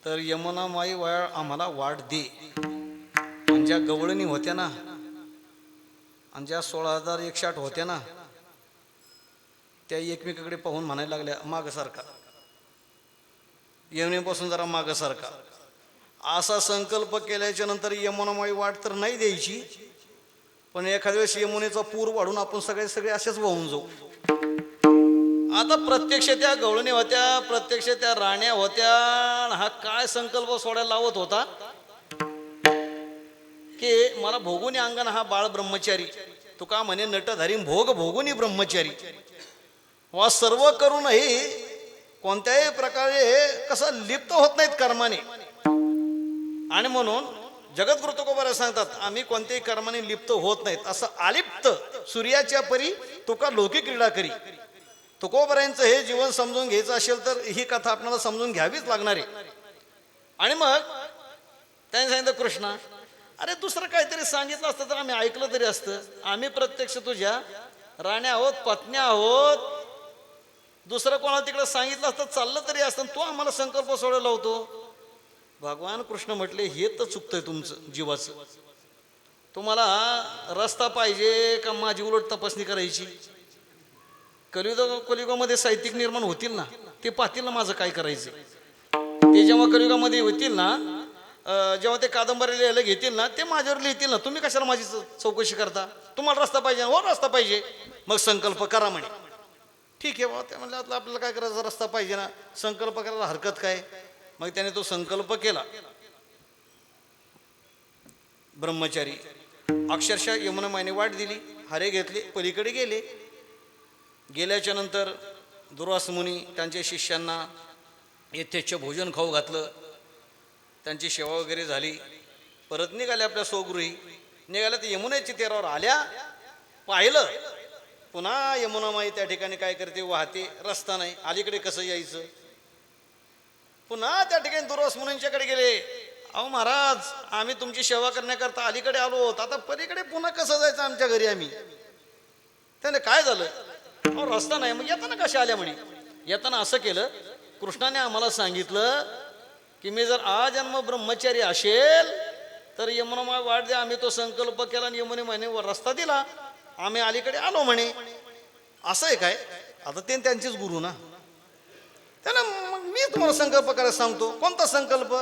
Speaker 1: तर यमुनामाई आम्हाला वाट दे. आणि ज्या गवळणी होत्या ना, आणि ज्या 16,108 होत्या ना, त्या एकमेकाकडे पाहून म्हणायला लागल्या माग सारखा, यमुनेपासून जरा माग सारखा. असा संकल्प केल्याच्या नंतर यमुनामाई वाट तर नाही द्यायची, पण एखाद्या वेळेस यमुनेचा पूर वाढून आपण सगळे असेच वाहून जाऊ. आता प्रत्यक्ष त्या गवळणी होत्या, प्रत्यक्ष त्या राण्या होत्या. हा काय संकल्प सोडायला लावत होता की मला भोगुनी अंगण हा बाळ ब्रह्मचारी, तुका म्हणे नटधारी भोग भोगुनी ब्रह्मचारी. वा सर्व करूनही कोणत्याही प्रकारे कसं लिप्त होत नाहीत कर्माने. आणि म्हणून जगद्गुरु तुकोबा सांगतात आम्ही कोणत्याही कर्माने लिप्त होत नाहीत. असं अलिप्त सूर्याच्या परी तुका लोकी क्रीडा करी. तुकोबरायांचं हे जीवन समजून घ्यायचं असेल तर ही कथा आपल्याला समजून घ्यावीच लागणार आहे. आणि मग त्यांनी सांगितलं कृष्णा, अरे दुसरं काहीतरी सांगितलं असतं तर आम्ही ऐकलं तरी असतं. आम्ही प्रत्यक्ष तुझ्या राण्या आहोत, पत्न्या आहोत. दुसरं कोणाला तिकडे सांगितलं असतं चाललं तरी असतं, तो आम्हाला संकल्प सोडायला लावतो. भगवान कृष्ण म्हटले हे तर चुकतंय तुमचं जीवाचं. तुम्हाला रस्ता पाहिजे का माझी उलट तपासणी करायची. कलियुगामध्ये साहित्यिक निर्माण होतील ना, ते पाहतील ना माझं काय करायचं. ते जेव्हा कलियुगामध्ये होतील ना, जेव्हा ते कादंबरी लिहायला घेतील ना, ते माझ्यावर लिहितील ना. तुम्ही कशाला माझी चौकशी करता. तुम्हाला रस्ता पाहिजे, हो रस्ता पाहिजे, मग संकल्प करा म्हणे. ठीक आहे बाबा, ते म्हणलं आपल्याला काय करायचं, रस्ता पाहिजे ना, संकल्प करायला हरकत काय. मग त्याने तो संकल्प केला. ब्रह्मचारी अक्षरशः यमुना मायने वाट दिली, हरे घेतले, पलीकडे गेले. गेल्याच्या नंतर दुर्वास मुनी त्यांच्या शिष्यांना यथेच्छ भोजन खाऊ घातलं, त्यांची सेवा वगैरे झाली. परत निघाले आपल्या स्वगृही. निघाल्या तर यमुनेच्या तीरावर आल्या, पाहिलं पुन्हा यमुनामाई त्या ठिकाणी काय करते, वाहते, रस्ता नाही, अलीकडे कसं यायचं. पुन्हा त्या ठिकाणी दुर्वास मुनींच्याकडे गेले. अहो महाराज, आम्ही तुमची सेवा करण्याकरता अलीकडे आलो, आता पलीकडे पुन्हा कसं जायचं आमच्या घरी आम्ही. त्याने काय झालं, अहो रस्ता नाही, मग येताना कशा आल्या म्हणे. येताना असं केलं, कृष्णाने आम्हाला सांगितलं की मी जर आजन्म ब्रह्मचारी असेल तर यमुनामाई वाट द्या. आम्ही तो संकल्प केला आणि यमुने मायने रस्ता दिला, आम्ही अलीकडे आलो म्हणे. असं आहे काय. आता ते त्यांचेच गुरु ना. त्याला मग मी तुम्हाला संकल्प करायला सांगतो. कोणता संकल्प.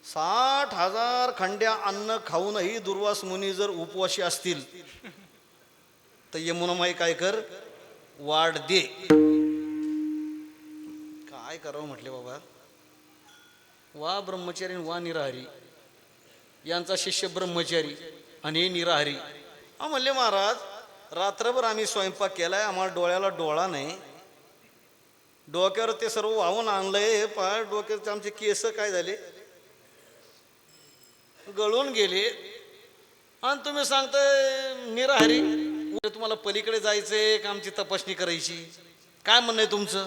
Speaker 1: 60,000 खंड्या अन्न खाऊनही दुर्वास मुनी जर उपवासी असतील तर यमुनामाई काय कर, वाढ दे. काय करावं म्हटले बाबा. वा ब्रह्मचारी वा निराहारी. यांचा शिष्य ब्रह्मचारी आणि हे निराहारी. म्हणले महाराज, रात्रभर आम्ही स्वयंपाक केलाय, आम्हाला डोळ्याला डोळा नाही, डोक्यावर ते सर्व वाहून आणलंय. पाय डोक्याचे आमचे केस काय झाले, गळून गेले, आणि तुम्ही सांगताय निराहारी. तुम्हाला पलीकडे जायचंय का आमची तपासणी करायची, काय म्हणणं आहे तुमचं.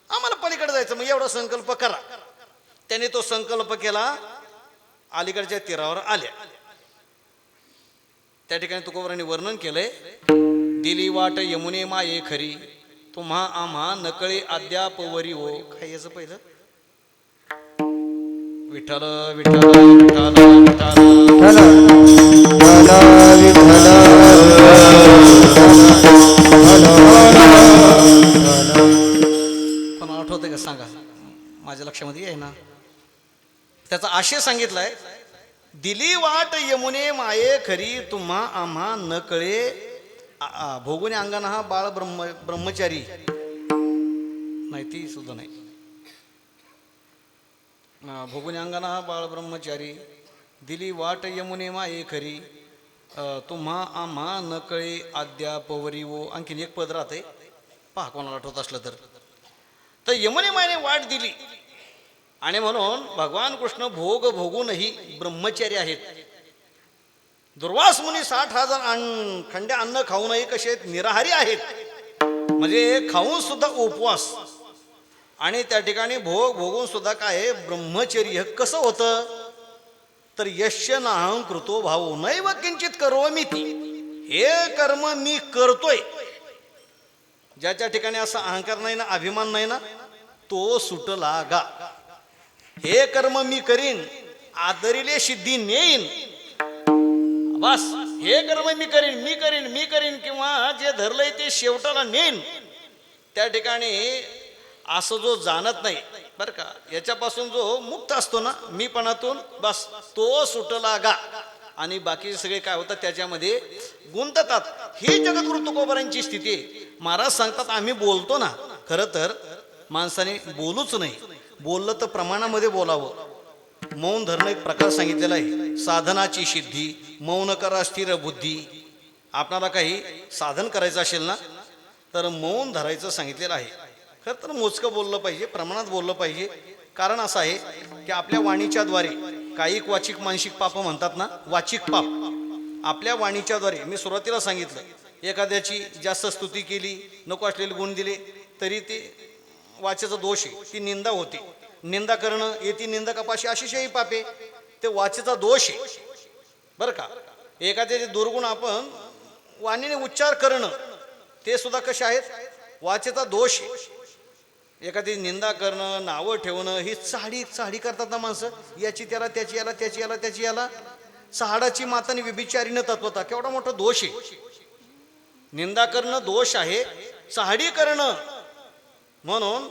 Speaker 1: आम्हाला पलीकडे जायचं, मग एवढा संकल्प करा. त्याने तो संकल्प केला, अलीकडच्या तीरावर आल्या. त्या ठिकाणी तुकोबारांनी वर्णन केलंय, दिली वाट यमुने माये खरी, तुम्हा आम्हा नकळे अद्याप वरी हो. काय याचं पहिलं, विठ्ठल विठ्ठल विठ्ठल विठ्ठल पण आठवतंय का सांगा, माझ्या लक्षामध्ये आहे ना. त्याचा आशय सांगितलाय, दिली वाट यमुने माये खरी, तुम्हा आम्हा न कळे. भोगुनी अंगाना हा बाळ ब्रह्मचारी नाही, ती सुद्धा नाही. भोगुनी अंगाना हा बाळ ब्रह्मचारी, दिली वाट यमुने माये खरी, तुम्हा आम्हा न कळे अद्यापवरी वो. आणखीन एक पद राहते, पहा कोणाला आठवत असलं तर यमुने मायने वाट दिली. आणि म्हणून भगवान कृष्ण भोग भोगूनही ब्रह्मचारी आहेत. दुर्वास मुनी 60,000 खंड्या अन्न खाऊनही कसे आहेत, निराहारी आहेत. म्हणजे खाऊन सुद्धा उपवास, आणि त्या ठिकाणी भोग भोगून सुद्धा काय ब्रह्मचर्य. कसं होतं तर यश्य नाहं कृतो भावो नैव किंचित करोमि ती. हे कर्म मी करतोय, ज्याच्या ठिकाणी असा अहंकार नाही ना, अभिमान नाही ना, तो सुटला गा. हे कर्म मी करीन, आदरिले सिद्धी नेईन. बस हे कर्म मी करीन, मी करीन, मी करीन, किंवा जे धरलंय ते शेवटाला नेईन. त्या ठिकाणी असं जो जाणत नाही बरं का, याच्यापासून जो मुक्त असतो ना मीपणातून, बस तो सुटला गा. आणि बाकी सगळे काय होतात त्याच्यामध्ये गुंततात. ही जगद्गुरु तुकोबारांची स्थिती आहे. महाराज सांगतात आम्ही बोलतो ना, खरं तर माणसाने बोलूच नाही. बोललं तर प्रमाणामध्ये बोलावं. मौन धरणं एक प्रकार सांगितलेला आहे. साधनाची सिद्धी मौन करा स्थिर बुद्धी. आपणाला काही साधन करायचं असेल ना तर मौन धरायचं सांगितलेलं आहे. खरं तर मोजकं बोललं पाहिजे, प्रमाणात बोललं पाहिजे. कारण असं आहे की आपल्या वाणीच्या द्वारे कायिक वाचिक मानसिक पाप म्हणतात ना, वाचिक पाप आपल्या वाणीच्या द्वारे. मी सुरुवातीला सांगितलं, एखाद्याची जास्त स्तुती केली, नको असलेले गुण दिले तरी ते वाचेचा दोष आहे, ती निंदा होते. निंदा करणं येते निंदकापाशी अतिशयही पापे, ते वाचेचा दोष आहे बरं का. एखाद्याचे दुर्गुण आपण वाणीने उच्चार करणं ते सुद्धा कसे आहेत, वाचेचा दोष आहे. एखादी निंदा करणं, नावं ठेवणं, ही चाडी करतात ना माणसं. याची त्याला, त्याची याला, त्याची याला, त्याची याला. चहाडाची माताने व्यभिचारीनं तत्वता, केवढा मोठा दोष आहे. निंदा करणं दोष आहे, चहाडी करणं. म्हणून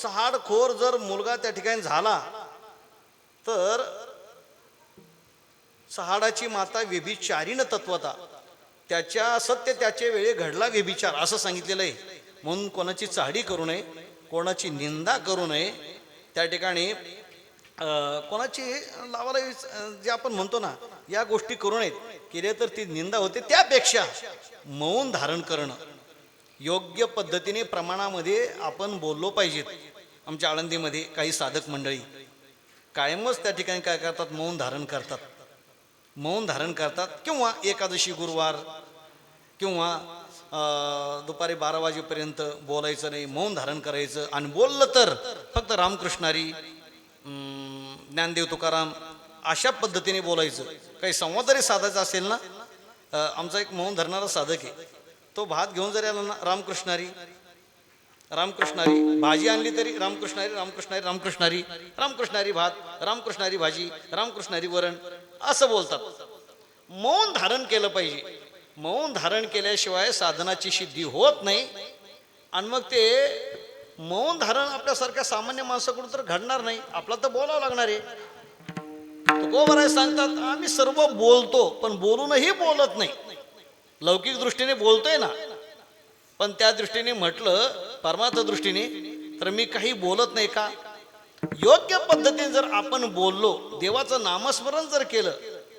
Speaker 1: चहाडखोर जर मुलगा त्या ठिकाणी झाला तर चहाडाची माता व्यभिचारीनं तत्वता. त्याच्या सत्य त्याचे वेळी घडला व्यभिचार असं सांगितलेलं आहे. म्हणून कोणाची चाडी करू नये, कोणाची निंदा करू नये. त्या ठिकाणी कोणाची लावाला जे आपण म्हणतो ना, या गोष्टी करू नयेत. केले तर ती निंदा होते. त्यापेक्षा मौन धारण करणं, योग्य पद्धतीने प्रमाणामध्ये आपण बोललो पाहिजेत. आमच्या आळंदीमध्ये काही साधक मंडळी कायमच त्या ठिकाणी काय करतात, मौन धारण करतात. मौन धारण करतात किंवा एकादशी गुरुवार किंवा दुपारी 12 वाजेपर्यंत बोलायचं नाही, मौन धारण करायचं. आणि बोललं तर फक्त रामकृष्णारी, ज्ञानदेव तुकाराम अशा पद्धतीने बोलायचं. काही संवाद जरी साधायचा असेल ना, आमचा एक मौन धरणारा साधक आहे, तो भात घेऊन जरी आला ना, रामकृष्णारी रामकृष्णारी, भाजी आणली तरी रामकृष्णारी रामकृष्णारी रामकृष्णारी, रामकृष्णारी भात, रामकृष्णारी भाजी, रामकृष्णारी वरण, असं बोलतात. मौन धारण केलं पाहिजे. मौन धारण केल्याशिवाय साधनाची सिद्धी होत नाही. आणि मग ते मौन धारण आपल्यासारख्या सामान्य माणसाकडून तर घडणार नाही. आपला तर बोलावं लागणार आहे. तुकोबराय सांगतात, आम्ही सर्व बोलतो पण बोलूनही बोलत नाही. लौकिक दृष्टीने बोलतोय ना, पण त्या दृष्टीने म्हटलं परमार्थ दृष्टीने तर मी काही बोलत नाही का. योग्य पद्धतीने जर आपण बोललो, देवाचं नामस्मरण जर केलं,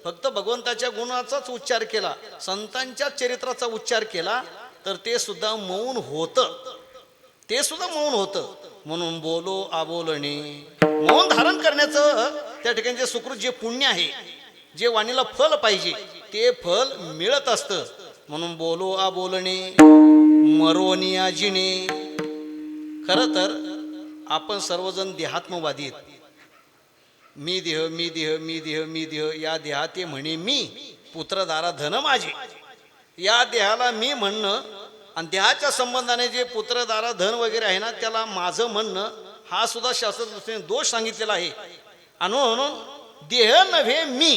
Speaker 1: फक्त भगवंताच्या गुणाचाच उच्चार केला, संतांच्या चरित्राचा उच्चार केला, तर ते सुद्धा मौन होतं. ते सुद्धा मौन होतं. म्हणून बोलो आबोलणे, मौन धारण करण्याचं त्या ठिकाणी जे सुकृत, जे पुण्य आहे, जे वाणीला फल पाहिजे, ते फल मिळत असतं. म्हणून बोलो आबोलणे मरोनिया जिणे. खरं तर आपण सर्वजण देहात्मवादी आहेत. मी देह मी देह मी देह मी देह, या देहाते म्हणे मी, पुत्रदारा धन माझे. या देहाला मी म्हणणं आणि देहाच्या संबंधाने जे पुत्रदारा धन वगैरे आहे ना, त्याला माझं म्हणणं, हा सुद्धा शास्त्रदृष्टीने दोष सांगितलेला आहे. आणि म्हणून देह नव्हे मी,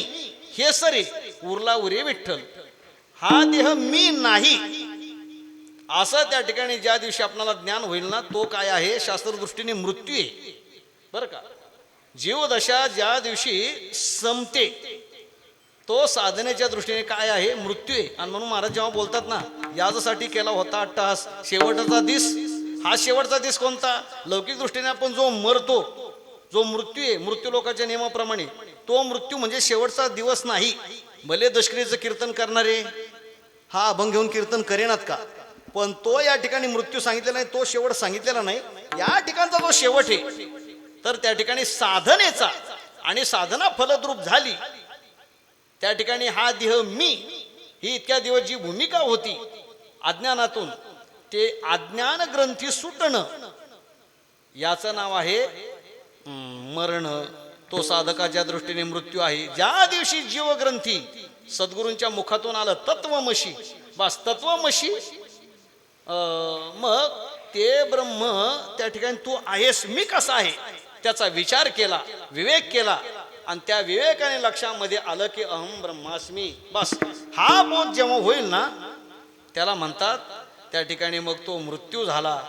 Speaker 1: हे सरे उरला उरे विठ्ठल, हा देह मी नाही, असं त्या ठिकाणी ज्या दिवशी आपल्याला ज्ञान होईल ना, तो काय आहे, शास्त्रदृष्टीने मृत्यू आहे. बरं का. जीवदशा ज्या दिवशी संपते, तो साधनेच्या दृष्टीने काय आहे, मृत्यू आहे. आणि म्हणून महाराज जेव्हा बोलतात ना, यासाठी केला होता अट्टहास, शेवटचा दिस. हा शेवटचा दिस कोणता, लौकिक दृष्टीने आपण जो मरतो, जो मृत्यू आहे, मृत्यू लोकांच्या नियमाप्रमाणे, तो मृत्यू म्हणजे शेवटचा दिवस नाही. भले दशकरीचं कीर्तन करणारे हा अभंग घेऊन कीर्तन करेनात का, पण तो या ठिकाणी मृत्यू सांगितलेला नाही, तो शेवट सांगितलेला नाही. या ठिकाणचा जो शेवट आहे, तर त्या ठिकाणी साधनेचा आणि साधना फलद्रूप झाली, त्या ठिकाणी हा देह मी, ही इतक्या दिवस जी भूमिका होती अज्ञानातून, ते अज्ञान ग्रंथी सुटणं, याचं नाव आहे मरण. तो साधकाच्या दृष्टीने मृत्यू आहे. ज्या दिवशी जीवग्रंथी सद्गुरूंच्या मुखातून आलं तत्वमशी, बस तत्वमशी, मग ते ब्रह्म त्या ठिकाणी तू आहेस, मी कसा आहे, त्याचा विचार केला, विवेक केला, आणि त्या विवेकाने लक्षामध्ये आलं की अहम ब्रह्मास्मी. बस हा बोध जेव्हा होईल ना, त्याला म्हणतात त्या ठिकाणी मग तो मृत्यू झाला.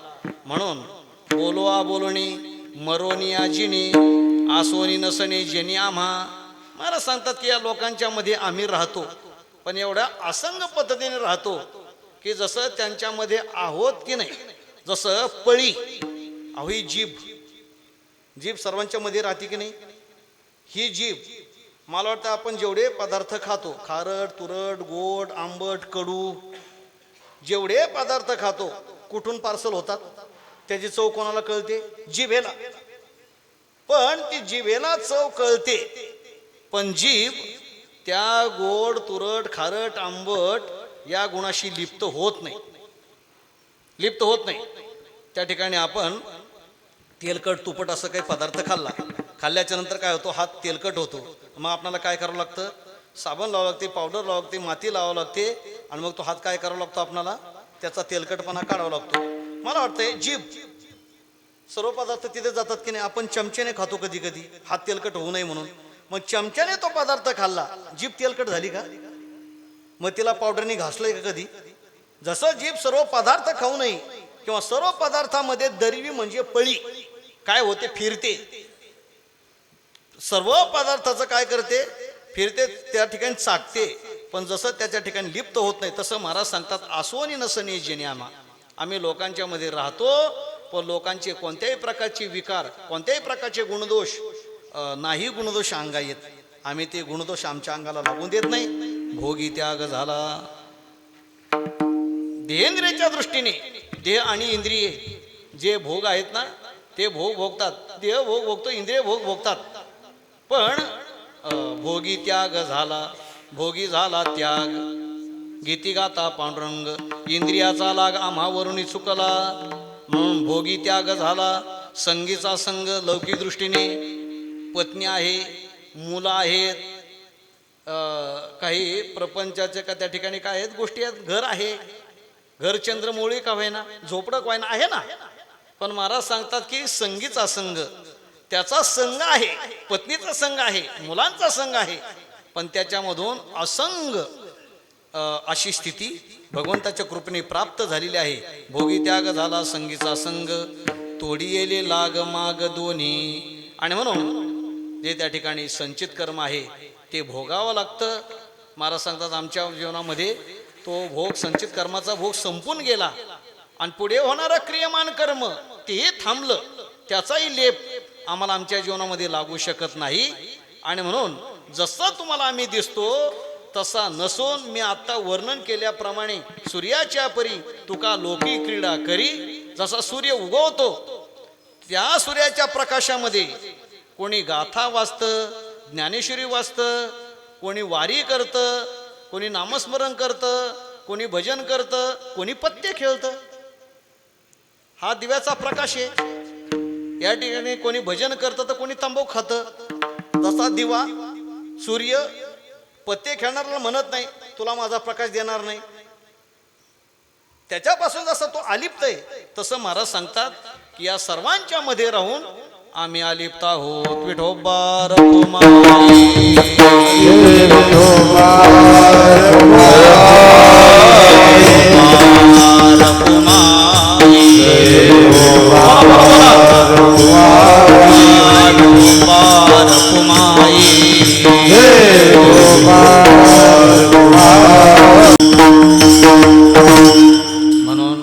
Speaker 1: म्हणून बोलवा बोलणी मरोनिया जिने, आसोनी नसणे जेनी आम्हा. मला सांगतात की या लोकांच्या मध्ये आम्ही राहतो, पण एवढ्या असंग पद्धतीने राहतो की जसं त्यांच्यामध्ये आहोत की नाही. जसं पळी, अहो ही जीभ, जीभ सर्वांच्या मध्ये राहते की नाही. ही जीभ, मला वाटतं आपण जेवढे पदार्थ खातो, खारट तुरट गोड आंबट कडू, जेवढे पदार्थ खातो, कुठून पार्सल होतात, त्याची चव कोणाला कळते, जिभेला. पण ती जिभेला चव कळते, पण जीभ त्या गोड तुरट खारट आंबट या गुणाशी लिप्त होत नाही, लिप्त होत नाही. त्या ठिकाणी आपण तेलकट तुपट असं काही पदार्थ खाल्ल्याच्या नंतर काय होतो, हात तेलकट होतो. मग आपल्याला काय करावं लागतं, साबण लावावं लागते, पावडर लावावं लागते, माती लावावं लागते, आणि मग तो हात काय करावा लागतो आपल्याला, त्याचा तेलकटपणा काढावा लागतो. मला वाटतंय जीभ, सर्व पदार्थ तिथे जातात की नाही. आपण चमच्याने खातो कधी कधी, हात तेलकट होऊ नये म्हणून. मग चमच्याने तो पदार्थ खाल्ला, जीभ तेलकट झाली का, मग तिला पावडरने घासलोय का कधी. जसं जीभ सर्व पदार्थ खाऊ नये, किंवा सर्व पदार्थामध्ये दरवी म्हणजे पळी काय होते, फिरते. सर्व पदार्थाचं काय करते, फिरते, त्या ठिकाणी चाकते. पण जसं त्याच्या ठिकाणी लिप्त होत नाही तसं महाराज सांगतात आसोनी नसनी जेणे आम्ही लोकांच्या मध्ये राहतो, पण लोकांचे कोणत्याही प्रकारचे विकार, कोणत्याही प्रकारचे गुणदोष नाही गुणदोष अंगा येत. आम्ही ते गुणदोष आमच्या अंगाला लागून देत नाही. भोगी त्याग झाला. देहेंद्रियाच्या दृष्टीने देह आणि इंद्रिये जे भोग आहेत ना ते भोग भोगतात. देह भोग भोगतो, इंद्रिय भोग भोगतात. पण भोगी त्याग झाला, भोगी झाला त्याग. गीती गाता पांडुरंग इंद्रियाचा लाग आम्हावरून चुकला, म्हणून भोगी त्याग झाला. संगीचा संग लौकिक दृष्टीने पत्नी आहे, मुलं आहेत, काही प्रपंचाचे का त्या ठिकाणी काय आहेत गोष्टी आहेत, घर आहे, घर चंद्रमौळी का व्हायना, झोपडं का व्हायना आहे ना. पण महाराज सांगतात की संगीचा संग, त्याचा संग आहे, पत्नीचा संग आहे, मुलांचा संग आहे, पण त्याच्यामधून असंग अशी स्थिती भगवंताच्या कृपेने प्राप्त झालेली आहे. भोगी त्याग झाला संगीचा संग, तोडी येले लाग माग दोन्ही. आणि म्हणून जे त्या ठिकाणी संचित कर्म आहे ते भोगावं लागतं. महाराज सांगतात आमच्या जीवनामध्ये तो भोग, संचित कर्माचा भोग संपून गेला आणि पुढे होणारं क्रियमान कर्म तेही थांबलं. त्याचाही लेप आम्हाला आमच्या जीवनामध्ये लागू शकत नाही. आणि म्हणून जसा तुम्हाला आम्ही दिसतो तसा नसून मी आता वर्णन केल्याप्रमाणे सूर्याच्या परी तुका लोकी क्रीडा करी. जसा सूर्य उगवतो त्या सूर्याच्या प्रकाशामध्ये कोणी गाथा वाचतं, ज्ञानेश्वरी वाचतं, कोणी वारी करतं, कोणी नामस्मरण करतं, कोणी भजन करतं, कोणी पत्ते खेळतं. हा दिव्याचा प्रकाश आहे. या ठिकाणी कोणी भजन करतं तर कोणी तंबाखू खातं. तसा दिवा सूर्य पत्ते खेळणाऱ्याला म्हणत नाही तुला माझा प्रकाश देणार नाही. त्याच्यापासून जसा तो अलिप्त आहे तसं महाराज सांगतात की या सर्वांच्या मध्ये राहून आम्ही अलिप्त आहोत. विठोबा रखुमाई, म्हणून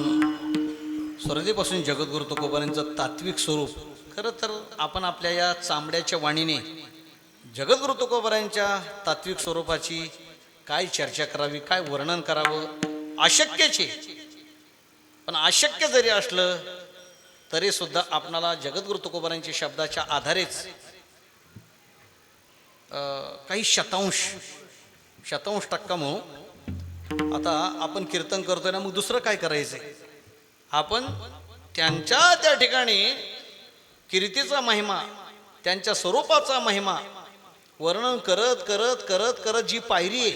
Speaker 1: स्वर्गीपासून जगद्गुरु तुकोबारांचं तात्विक स्वरूप. खरं तर आपण आपल्या या चांबड्याच्या वाणीने जगद्गुरु तुकोबारांच्या तात्विक स्वरूपाची काय चर्चा करावी, काय वर्णन करावं, अशक्यचे. पण अशक्य जरी असलं तरी सुद्धा आपणाला जगद्गुरु तुकोबारांच्या शब्दाच्या आधारेच काही शतांश टक्का म्हणू. आता आपण कीर्तन करतोय ना, मग दुसरं काय करायचंय. आपण त्यांच्या त्या ठिकाणी कीर्तीचा महिमा, त्यांच्या स्वरूपाचा महिमा वर्णन करत करत करत करत जी पायरी आहे,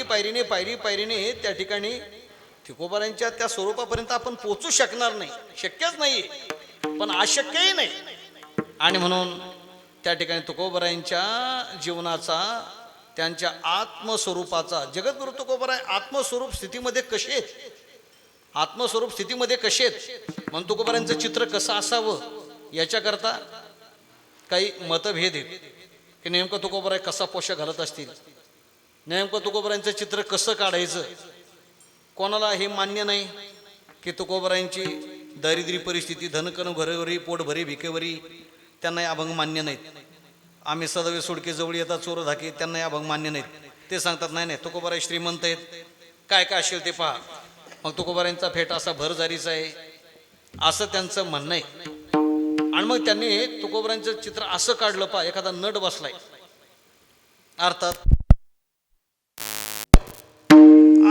Speaker 1: पायरीने त्या ठिकाणी तुकोबारांच्या त्या स्वरूपापर्यंत आपण पोचू शकणार नाही, शक्यच नाही, पण अशक्यही नाही. आणि म्हणून त्या ठिकाणी तुकोबारांच्या जीवनाचा, त्यांच्या आत्मस्वरूपाचा, जगद्गुरु तुकोबाराय आत्मस्वरूप स्थितीमध्ये कसे आहेत, आत्मस्वरूप स्थितीमध्ये कसे आहेत, म्हणून तुकोबारांचं चित्र कसं असावं याच्याकरता काही मतभेद आहेत की नेमकं तुकोबाराय कसा पोशाख घालत असतील, नेमकं तुकोबारांचं चित्र कसं काढायचं. कोणाला हे मान्य नाही की तुकोबारांची दारिद्र्य परिस्थिती, धनकन घरोघरी, पोटभरी, भिकेवरी, त्यांनाही अभंग मान्य नाहीत. आम्ही सदवे सोडके जवळ येतात चोर धाके, त्यांनाही अभंग मान्य नाहीत. ते सांगतात नाही नाही तुकोबाराय श्रीमंत आहेत, काय काय असेल ते पहा. मग तुकोबारांचा फेट असा भरजारीचा आहे असं त्यांचं म्हणणं आहे. आणि मग त्यांनी तुकोबारांचं चित्र असं काढलं पहा, एखादा नट बसलाय, अर्थात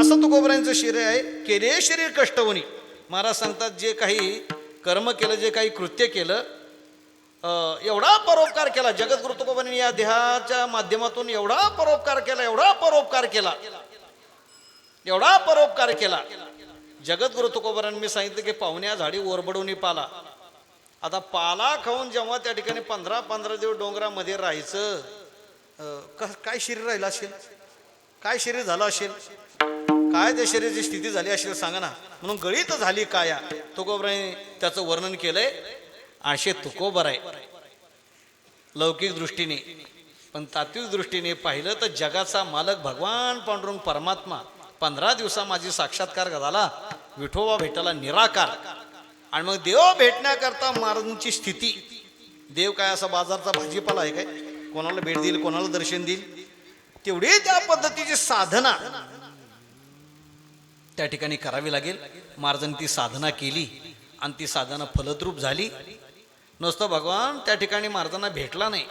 Speaker 1: असं तुकोबारांचं शरीर आहे, केले शरीर कष्टवनी. महाराज सांगतात जे काही कर्म केलं, जे काही कृत्य केलं, एवढा परोपकार केला जगद्गुरु तुकोबारांनी या देहाच्या माध्यमातून, एवढा परोपकार केला. जगद्गुरु तुकोबारांनी मी सांगितलं की पाहुण्या झाडी ओरबडवणी पाला. आता पाला खाऊन जेव्हा त्या ठिकाणी 15 दिवस डोंगरामध्ये राहायचं, काय शरीर राहिलं असेल, काय शरीर झालं असेल, काय त्या शरीराची स्थिती झाली असेल सांगा ना. म्हणून गळीत झाली काया. तुकोबारांनी त्याचं वर्णन केलंय. असे तुकोबाराय लौकिक दृष्टीने पण तात्विक दृष्टीने पाहिलं तर जगाचा मालक भगवान पांडुरंग परमात्मा 15 दिवसा माझी साक्षात्कार झाला, विठोबा भेटायला निराकार. आणि मग देव भेटण्याकरता महाराजांची स्थिती, देव काय असा बाजारचा भाजीपाला आहे काय, कोणाला भेट देईल कोणाला दर्शन देईल, तेवढी त्या पद्धतीची साधना त्या ठिकाणी करावी लागेल. महाराजांनी ती साधना केली आणि ती साधना फलद्रूप झाली. नुसतं भगवान त्या ठिकाणी महाराजांना भेटला नाही,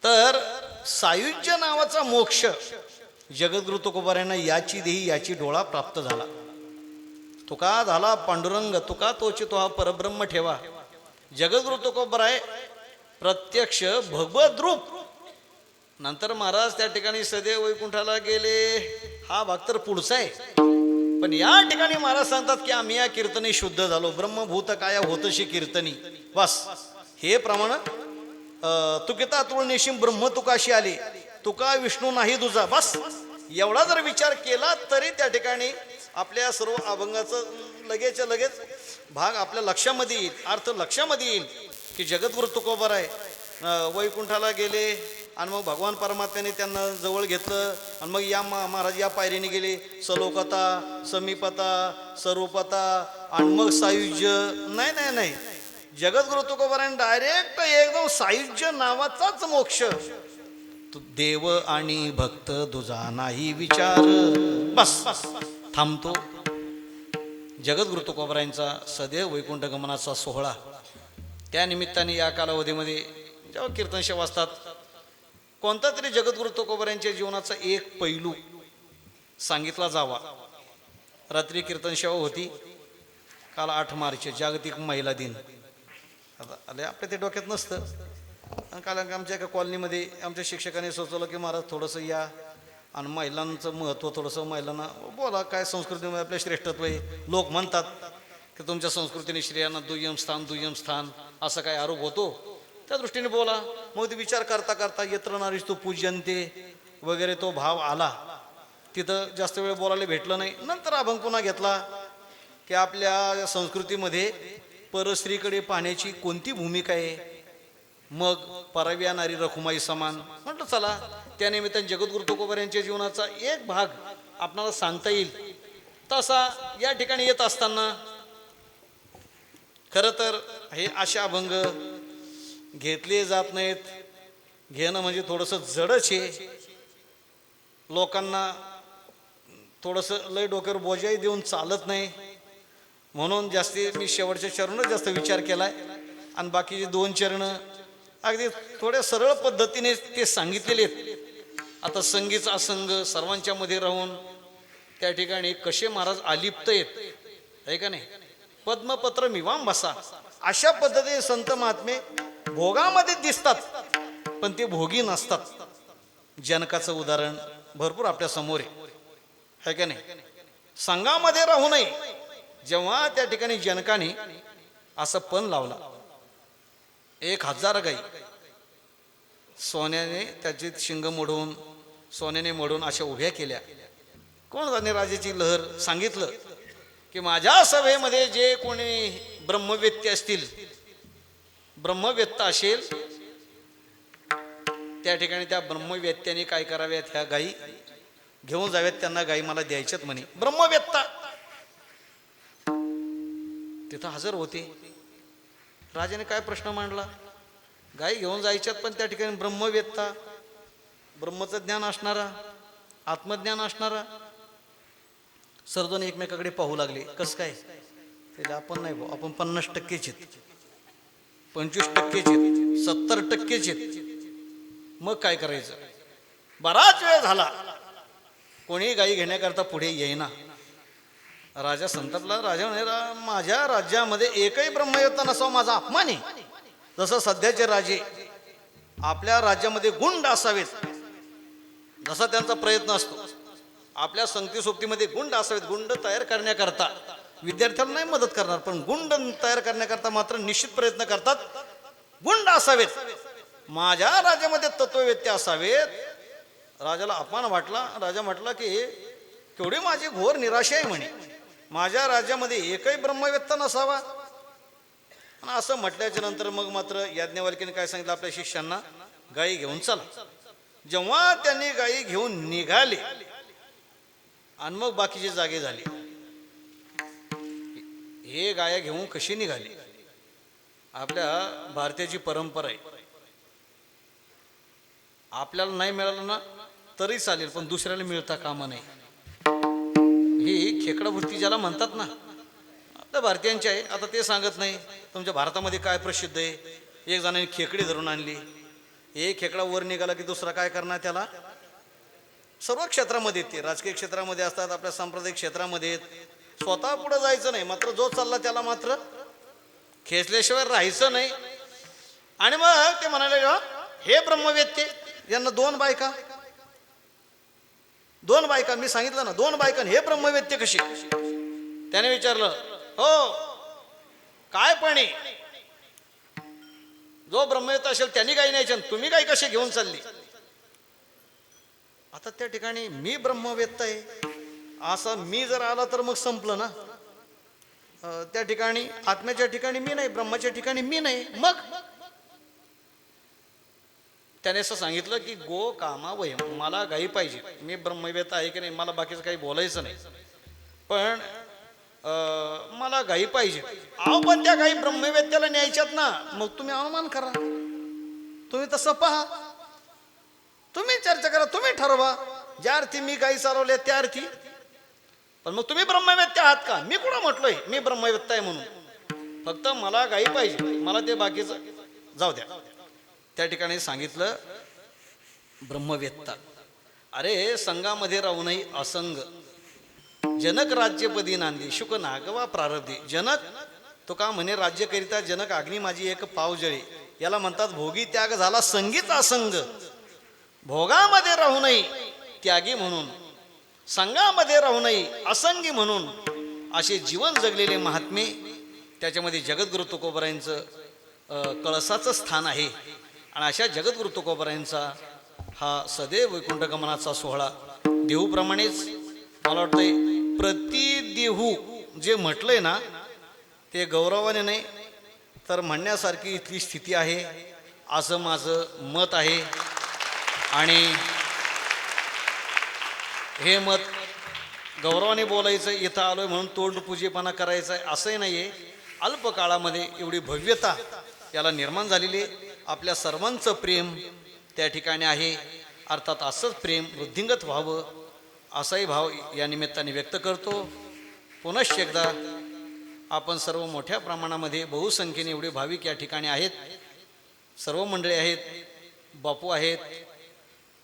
Speaker 1: तर सायुज्य नावाचा मोक्ष जगद्गुरु तुकोबारायांना याची देही याची डोळा प्राप्त झाला. तुका झाला पांडुरंग, तुका तोची तो हा परब्रह्म ठेवा. जगद्गुरु तुकोबाराय प्रत्यक्ष भगवत रूप. नंतर महाराज त्या ठिकाणी सदैव वैकुंठाला गेले, हा भाग तर पुढचा आहे. पण या ठिकाणी महाराज सांगतात की आम्ही या कीर्तनी शुद्ध झालो, ब्रह्मभूत काया होतशी कीर्तनी. बस हे प्रमाण तुकिता तुळनेशीम ब्रह्म तुकाशी आले, तुका विष्णू नाही तुझा. बस एवढा जर विचार केला तरी त्या ठिकाणी आपल्या सर्व अभंगाचं लगेच भाग आपल्या लक्षामध्ये येईल, अर्थ लक्षामध्ये येईल की जगद्गुरु तुकोबाराय वैकुंठाला गेले आणि मग भगवान परमात्म्याने त्यांना जवळ घेतलं आणि मग या महाराज या पायरीने गेले, सलोकता, समीपता, स्वरूपता आणि मग सायुज्य. नाही, जगद्गुरु तुकोबारायने डायरेक्ट एकदम सायुज्य नावाचाच मोक्ष. तू देव आणि भक्त तुझा नाही विचार. बस थांबतो. जगद्गुरु तुकोबारायांचा सदैव वैकुंठ गमनाचा सोहळा, त्या निमित्ताने या कालावधीमध्ये जेव्हा कीर्तन सेवा असतात, कोणता तरी जगद्गुरु तुकोबारायांच्या जीवनाचा एक पैलू सांगितला जावा. रात्री कीर्तन सेवा होती, काल 8 मार्च जागतिक महिला दिन. आता आले आपल्या ते डोक्यात नसतं. आणि काल आमच्या एका कॉलनीमध्ये आमच्या शिक्षकांनी सुचवलं की महाराज थोडंसं या आणि महिलांचं महत्त्व थोडंसं महिलांना बोला, काय संस्कृतीमध्ये आपलं श्रेष्ठत्व आहे. लोक म्हणतात की तुमच्या संस्कृतीने स्त्रियांना दुय्यम स्थान असा काय आरोप होतो, त्या दृष्टीने बोला. मग ते विचार करता यत्र नारीस्तु पूज्यन्ते वगैरे तो भाव आला. तिथं जास्त वेळ बोलायला भेटलं नाही. नंतर अभंग पुन्हा घेतला की आपल्या संस्कृतीमध्ये परस्त्रीकडे पाहण्याची कोणती भूमिका आहे, मग परव्या नारी रखुमाई समान. म्हटलं चला त्या निमित्ताने जगद्गुरु तुकोबारायांच्या जीवनाचा एक भाग आपणाला सांगता येईल. तसा या ठिकाणी येत असताना खरं तर हे अशा अभंग घेतले जात नाहीत. घेणं म्हणजे थोडंसं जडच आहे. लोकांना थोडंसं लय डोक्यावर बोजाही देऊन चालत नाही. म्हणून जास्ती मी शेवटच्या चरणच जास्त विचार केलाय आणि बाकीचे 2 चरण अगदी थोड्या सरळ पद्धतीने ते सांगितलेले आहेत. आता संगीचा संघ सर्वांच्या मध्ये राहून त्या ठिकाणी कसे महाराज अलिप्त आहेत आहे का नाही. पद्मपत्र मिवाम बसा अशा पद्धतीने संत महात्मे भोगामध्ये दिसतात पण ते भोगी नसतात. जनकाचं उदाहरण भरपूर आपल्या समोर आहे का नाही. संघामध्ये राहू नये. जेव्हा त्या ठिकाणी जनकाने असं पण लावला, 1000 गाई सोन्याने त्याची शिंग मोडून सोन्याने मोडून अशा उभ्या केल्या. कोण जाणे राजाची लहर. सांगितलं की माझ्या सभेमध्ये जे कोणी ब्रह्मवेत्ते असतील, ब्रह्मवेत्ता असेल, त्या ठिकाणी त्या ब्रह्मवेत्त्याने काय कराव्यात, ह्या गाई घेऊन जाव्यात, त्यांना गाई मला द्यायच्यात म्हणे. ब्रह्मवेत्ता तिथं हजर होते. राजाने काय प्रश्न मांडला, गाई घेऊन जायच्यात पण त्या ठिकाणी ब्रह्मवेत्ता, ब्रह्मचं ज्ञान असणारा, आत्मज्ञान असणारा. सर्वजण एकमेकाकडे पाहू लागले. कसं काय त्याला आपण नाही भाऊ, आपण 50%चे, 25%चे, 70%चे. मग काय करायचं. बराच वेळ झाला कोणी गाई घेण्याकरता पुढे येईना. राजा संतापला. राजा म्हणे माझ्या राज्यामध्ये एकही ब्रह्मवेत्ता नसावा माझा अपमान आहे. जसं सध्याचे राजे आपल्या राज्यामध्ये गुंड असावेत, जसा त्यांचा प्रयत्न असतो आपल्या संगती सोबतीमध्ये गुंड असावेत. गुंड तयार करण्याकरता विद्यार्थ्यांना नाही मदत करणार, पण गुंड तयार करण्याकरता मात्र निश्चित प्रयत्न करतात. गुंड असावेत. माझ्या राज्यामध्ये तत्ववेत्ते असावेत. राजाला अपमान वाटला. राजा म्हटला की केवढी माझी घोर निराशा आहे म्हणे. माझ्या राज्यामध्ये एकही ब्रह्मवेत्ता नसावा. आणि असं म्हटल्याच्या नंतर मग मात्र याज्ञवल्क्याने काय सांगितलं आपल्या शिष्यांना, गाई घेऊन चला. जेव्हा त्यांनी गाई घेऊन निघाले आणि मग बाकीचे जागे झाले. हे गाया घेऊन कशी निघाली? आपल्या भारताची परंपरा आहे, आपल्याला नाही मिळालं ना तरी चालेल, पण दुसऱ्याला मिळता कामा नाही. ही खेकडावृत्ती ज्याला म्हणतात ना, आपल्या भारतीयांची आहे. आता ते सांगत नाही तुमच्या भारतामध्ये काय प्रसिद्ध आहे. एक जणांनी खेकडी धरून आणली, एक खेकडा वर निघाला की दुसरा काय करणार त्याला. सर्व क्षेत्रामध्ये ते राजकीय क्षेत्रामध्ये असतात, आपल्या सांप्रदायिक क्षेत्रामध्ये स्वतः पुढे जायचं नाही, मात्र जो चालला त्याला मात्र खेचल्याशिवाय राहायचं नाही. आणि मग ते म्हणाले हे ब्रह्मवेत्ते, यांना दोन बायका मी सांगितलं ना, दोन बायका, हे ब्रह्मवेत्ते कशी? त्याने विचारलं, हो काय पण जो ब्रह्मवेत्त असेल त्यांनी काही न्यायचे, तुम्ही काही कसे घेऊन चालली? आता त्या ठिकाणी मी ब्रह्मवेत्ता आहे असं मी जर आला तर मग संपलं ना. त्या ठिकाणी आत्म्याच्या ठिकाणी मी नाही, ब्रह्माच्या ठिकाणी मी नाही. मग त्याने असं सांगितलं की गो कामा वय, मला गाई पाहिजे. मी ब्रह्मवेत्ता आहे की नाही, मला बाकीचं काही बोलायचं नाही, पण मला गाई पाहिजे. अहो पण त्या गाई ब्रह्मवेत्याला न्यायच्यात ना. मग तुम्ही अवमान करा, तुम्ही तसं पहा, तुम्ही चर्चा करा, तुम्ही ठरवा. ज्या अर्थी मी गाई चालवल्या त्या अर्थी. पण मग तुम्ही ब्रह्मवेत्ता आहात का? मी कुठं म्हटलोय मी ब्रह्मवेत्ता आहे म्हणून? फक्त मला गाई पाहिजे, मला ते बाकीचं जाऊ द्या. त्या ठिकाणी सांगितलं ब्रह्मवेत्ता, अरे संघामध्ये राहूनही असंग. जनक राज्यपदी नांदी, शुक नागवा प्रारब्धी. जनक तो का म्हणे, राज्यकरिता जनक अग्नी माझी एक पाव जळी. याला म्हणतात भोगी त्याग झाला संगीत असंग. भोगामध्ये राहूनही त्यागी म्हणून, संघामध्ये राहूनही असंगी म्हणून असे जीवन जगलेले महात्मे. त्याच्यामध्ये जगद्गुरु तुकोबरायांचं कळसाचं स्थान आहे. आणि अशा जगद्गुरु तुकोबरायांचा हा सदैव वैकुंठगमनाचा सोहळा. देहूप्रमाणेच मला वाटतंय प्रतिदेहू जे म्हटलंय ना, ते गौरवाने नाही तर म्हणण्यासारखी इथली स्थिती आहे असं माझं मत आहे. आणि हे मत गौरवाने बोलायचं, इथं आलोय म्हणून तोंडपूजेपणा करायचा आहे असंही नाही आहे. अल्प काळामध्ये एवढी भव्यता याला निर्माण झालेली. आपल्या सर्वांचं प्रेम त्या ठिकाणी आहे. अर्थात असंच प्रेम वृद्धिंगत व्हावं असाही भाव या निमित्ताने व्यक्त करतो. पुनश्च एकदा आपण सर्व मोठ्या प्रमाणामध्ये बहुसंख्येने एवढे भाविक या ठिकाणी आहेत. सर्व मंडळी आहेत, बापू आहेत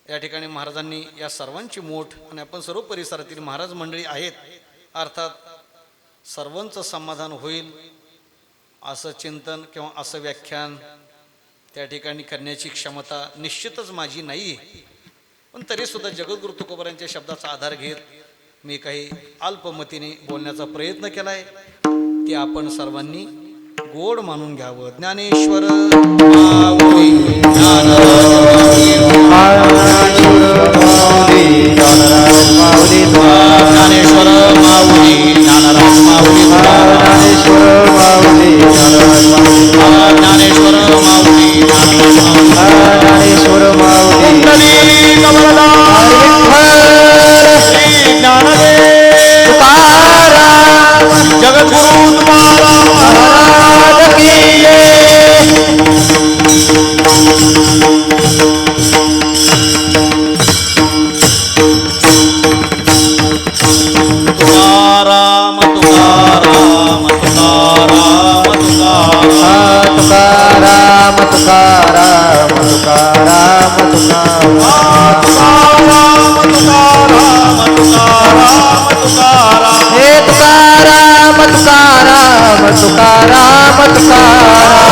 Speaker 1: या ठिकाणी. महाराजांनी या सर्वांची मोठ आणि आपण सर्व परिसरातील महाराज मंडळी आहेत. अर्थात सर्वांचं समाधान होईल असं चिंतन किंवा असं व्याख्यान त्या ठिकाणी करण्याची क्षमता निश्चितच माझी नाही आहे. पण तरीसुद्धा जगद्गुरु तुकोबरायांच्या शब्दाचा आधार घेत मी काही अल्पमतीने बोलण्याचा प्रयत्न केला आहे. ते आपण सर्वांनी गोड मानून घ्यावं. ज्ञानेश्वर माऊली ज्ञानराज
Speaker 2: तुकाराम तुकाराम